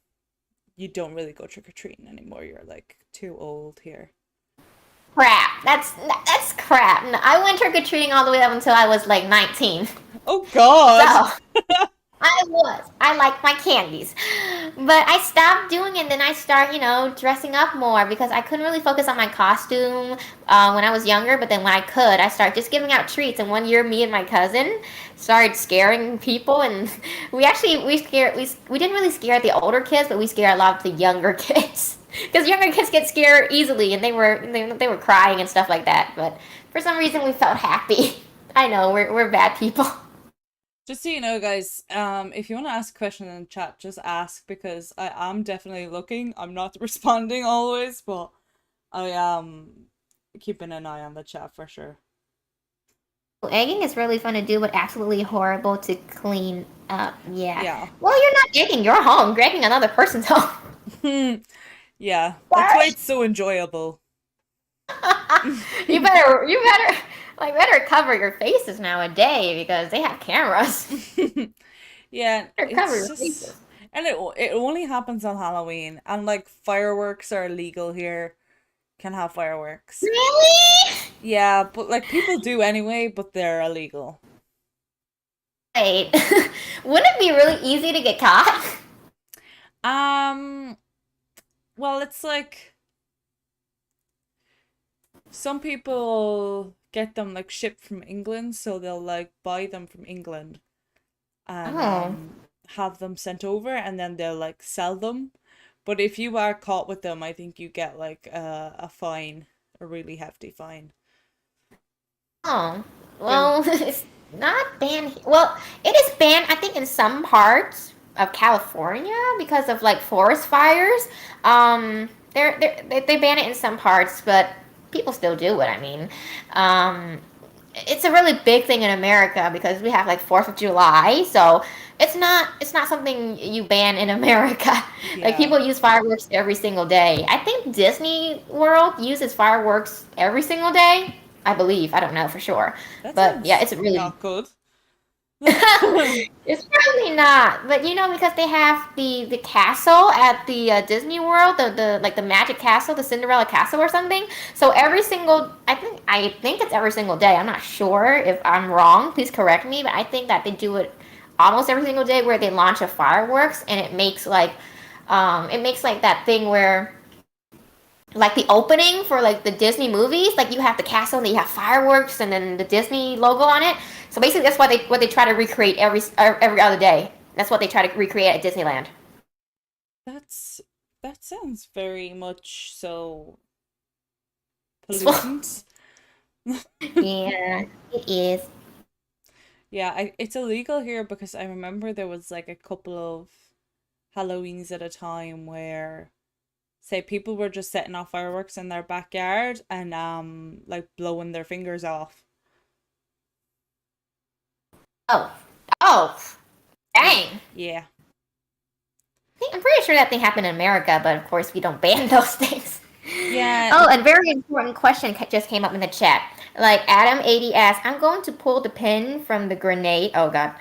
A: you don't really go trick-or-treating anymore. You're, like, too old here.
B: Crap. That's crap. No, I went trick-or-treating all the way up until I was, like, 19.
A: Oh, God!
B: So... I like my candies. But I stopped doing it, and then I start, dressing up more because I couldn't really focus on my costume when I was younger. But then when I could, I started just giving out treats. And one year, me and my cousin started scaring people, and we didn't really scare the older kids, but we scared a lot of the younger kids. Because younger kids get scared easily, and they were crying and stuff like that. But for some reason, we felt happy. I know, we're bad people.
A: Just so you know, guys, if you want to ask a question in the chat, just ask, because I am definitely looking. I'm not responding always, but I am keeping an eye on the chat for sure.
B: Egging is really fun to do, but absolutely horrible to clean up. Yeah. Well, you're not egging your home. You're egging another person's home.
A: Yeah, that's why it's so enjoyable.
B: You better cover your faces nowadays because they have cameras.
A: Yeah,
B: cover your faces.
A: And it only happens on Halloween, and like fireworks are illegal here. Can have fireworks.
B: Really?
A: Yeah, but like people do anyway, but they're illegal.
B: Wait, wouldn't it be really easy to get caught?
A: Well, it's like some people get them like shipped from England, so they'll like buy them from England and have them sent over, and then they'll like sell them. But if you are caught with them, I think you get like a fine, a really hefty fine.
B: Oh, well, it's not banned. Well, it is banned, I think, in some parts of California because of like forest fires. They ban it in some parts, but people still do it. I mean, it's a really big thing in America because we have like 4th of July, so it's not something you ban in America.
A: Yeah.
B: Like people use fireworks every single day. I think Disney World uses fireworks every single day. I believe. I don't know for sure. But yeah, it's really
A: not good.
B: It's probably not, but because they have the castle at the Disney World, the Magic Castle, the Cinderella Castle or something. So every single, I think it's every single day. I'm not sure if I'm wrong. Please correct me, but I think that they do it almost every single day where they launch a fireworks, and it makes like that thing where, like the opening for like the Disney movies, like you have the castle and you have fireworks and then the Disney logo on it. So basically, that's what they try to recreate every other day. That's what they try to recreate at Disneyland.
A: That sounds very much so pollutant.
B: Yeah, it is.
A: Yeah, it's illegal here because I remember there was like a couple of Halloweens at a time where, say, people were just setting off fireworks in their backyard and like blowing their fingers off.
B: Oh, dang.
A: Yeah.
B: I'm pretty sure that thing happened in America, but of course we don't ban those things.
A: Yeah.
B: Oh, a very important question just came up in the chat. Like Adam80 asks, I'm going to pull the pin from the grenade. Oh God.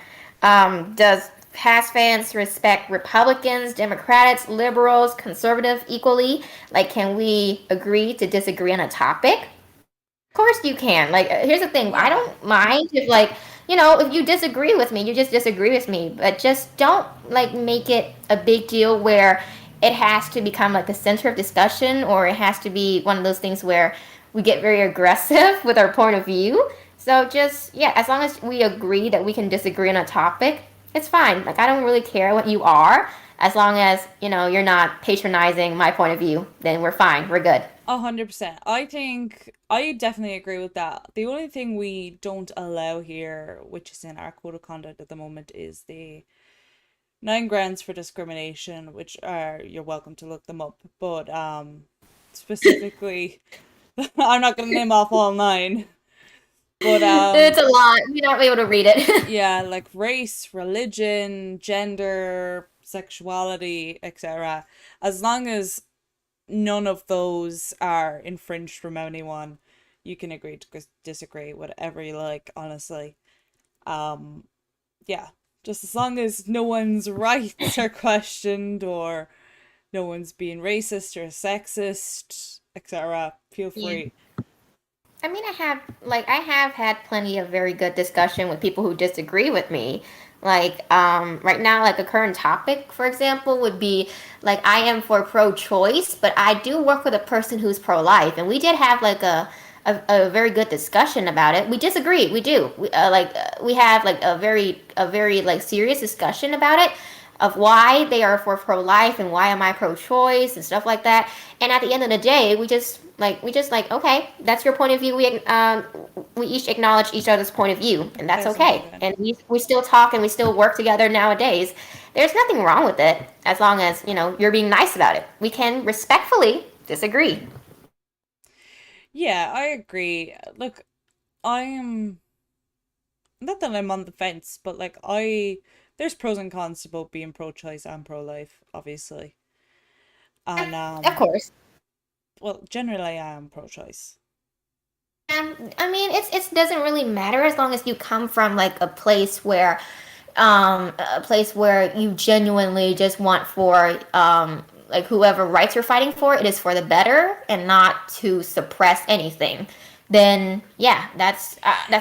B: Does Hazfans respect Republicans, Democrats, liberals, conservatives equally? Like, can we agree to disagree on a topic? Of course you can. Like, here's the thing. I don't mind if, like, if you disagree with me, you just disagree with me. But just don't, like, make it a big deal where it has to become, like, the center of discussion, or it has to be one of those things where we get very aggressive with our point of view. So just, yeah, as long as we agree that we can disagree on a topic, it's fine. Like, I don't really care what you are, as long as, you're not patronizing my point of view, then we're fine. We're good.
A: 100%. I think I definitely agree with that. The only thing we don't allow here, which is in our code of conduct at the moment, is the 9 grounds for discrimination, which are, you're welcome to look them up. But specifically, I'm not gonna name off all 9. But
B: It's a lot. You're not able to read it.
A: yeah, like race, religion, gender, sexuality, etc. As long as none of those are infringed from anyone, you can agree to disagree, whatever you like, honestly. Um, yeah, just as long as no one's rights are questioned or no one's being racist or sexist, etc., feel
B: Yeah.
A: free.
B: I mean, I have had plenty of very good discussion with people who disagree with me. Like, right now, like a current topic, for example, would be like I am for pro-choice, but I do work with a person who's pro-life, and we did have like a very good discussion about it. We disagree, we do. We have like a very like serious discussion about it, of why they are for pro-life and why am I pro-choice and stuff like that. And at the end of the day, we just like okay, that's your point of view. We each acknowledge each other's point of view, and that's okay.
A: Definitely.
B: And we still talk and we still work together nowadays. There's nothing wrong with it as long as you're being nice about it. We can respectfully disagree.
A: Yeah, I agree. Look, I'm not that I'm on the fence, but like there's pros and cons to both being pro-choice and pro-life, obviously. And
B: Of course.
A: well, generally I am pro-choice.
B: I mean, it doesn't really matter as long as you come from like a place where you genuinely just want for like whoever rights you're fighting for, it is for the better and not to suppress anything. Then yeah, that's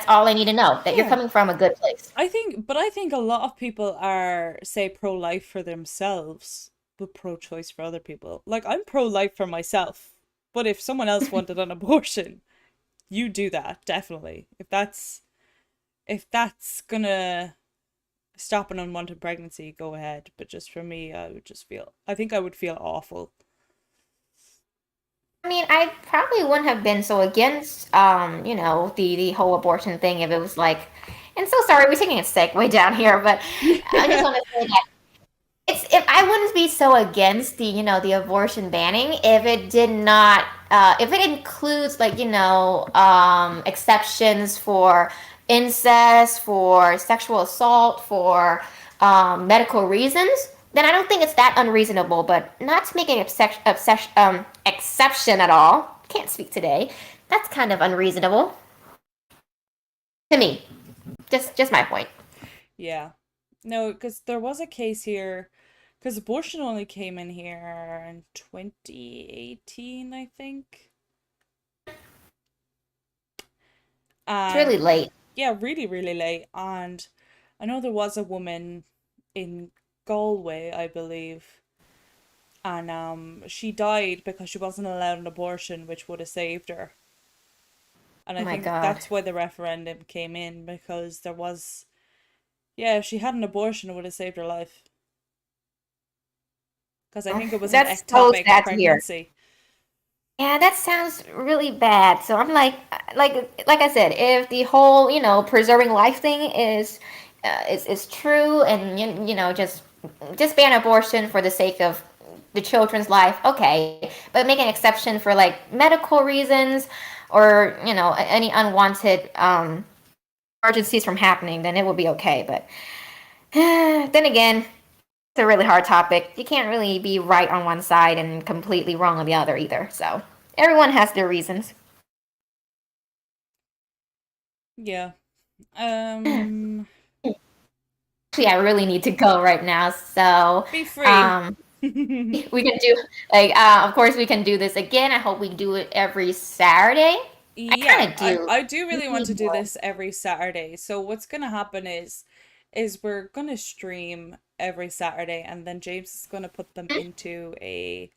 B: all I need to know, that you're
A: Yeah.
B: coming from a good place.
A: I think a lot of people are, say, pro-life for themselves, but pro-choice for other people. Like, I'm pro-life for myself, but if someone else wanted an abortion, you do that, definitely. If that's gonna stop an unwanted pregnancy, go ahead. But just for me, I think I would feel awful.
B: I mean, I probably wouldn't have been so against the whole abortion thing if it was like, and so sorry, we're taking a segue down here, but I just want to say that it's if I wouldn't be so against the abortion banning if it did not if it includes like exceptions for incest, for sexual assault, for medical reasons, then I don't think it's that unreasonable. But not to make an exception at all. Can't speak today. That's kind of unreasonable to me. Just my point.
A: Yeah. No, because there was a case here, because abortion only came in here in 2018, I think.
B: It's really
A: And
B: late.
A: yeah, really, really late. And I know there was a woman in Galway, I believe, and she died because she wasn't allowed an abortion, which would have saved her. And
B: Oh
A: I
B: my
A: think
B: god.
A: that's why the referendum came in, because there was, yeah, if she had an abortion, it would have saved her life. Because I think it was an
B: That's so
A: ectopic
B: sad to hear.
A: pregnancy.
B: Yeah, that sounds really bad. So I'm like I said, if the whole preserving life thing is true, and just ban abortion for the sake of the children's life, okay. But make an exception for like medical reasons, or any unwanted emergencies from happening, then it will be okay. But then again, it's a really hard topic. You can't really be right on one side and completely wrong on the other either. So everyone has their reasons.
A: Yeah.
B: Actually, I really need to go right now. So
A: Be free.
B: um, we can do like of course we can do this again. I hope we do it every Saturday. I
A: Yeah,
B: kind of do.
A: I do really want to
B: Need
A: do
B: more.
A: this every Saturday. So what's gonna happen is we're gonna stream every Saturday, and then James is gonna put them into a,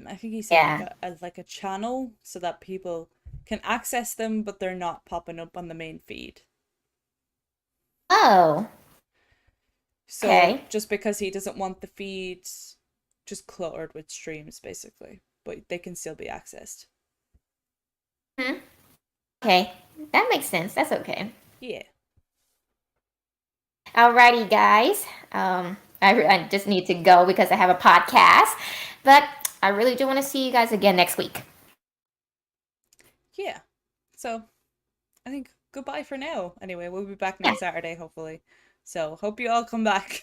A: I think he said like
B: Yeah.
A: a channel, so that people can access them, but they're not popping up on the main feed.
B: Oh,
A: So
B: okay.
A: just because he doesn't want the feeds just cluttered with streams, basically, but they can still be accessed.
B: Okay, that makes sense. That's okay.
A: Yeah.
B: Alrighty, guys. I just need to go because I have a podcast, but I really do want to see you guys again next week.
A: Yeah. So I think goodbye for now. Anyway, we'll be back
B: Yeah.
A: next Saturday, hopefully. So hope you all come back.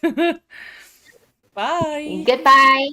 A: Bye.
B: Goodbye.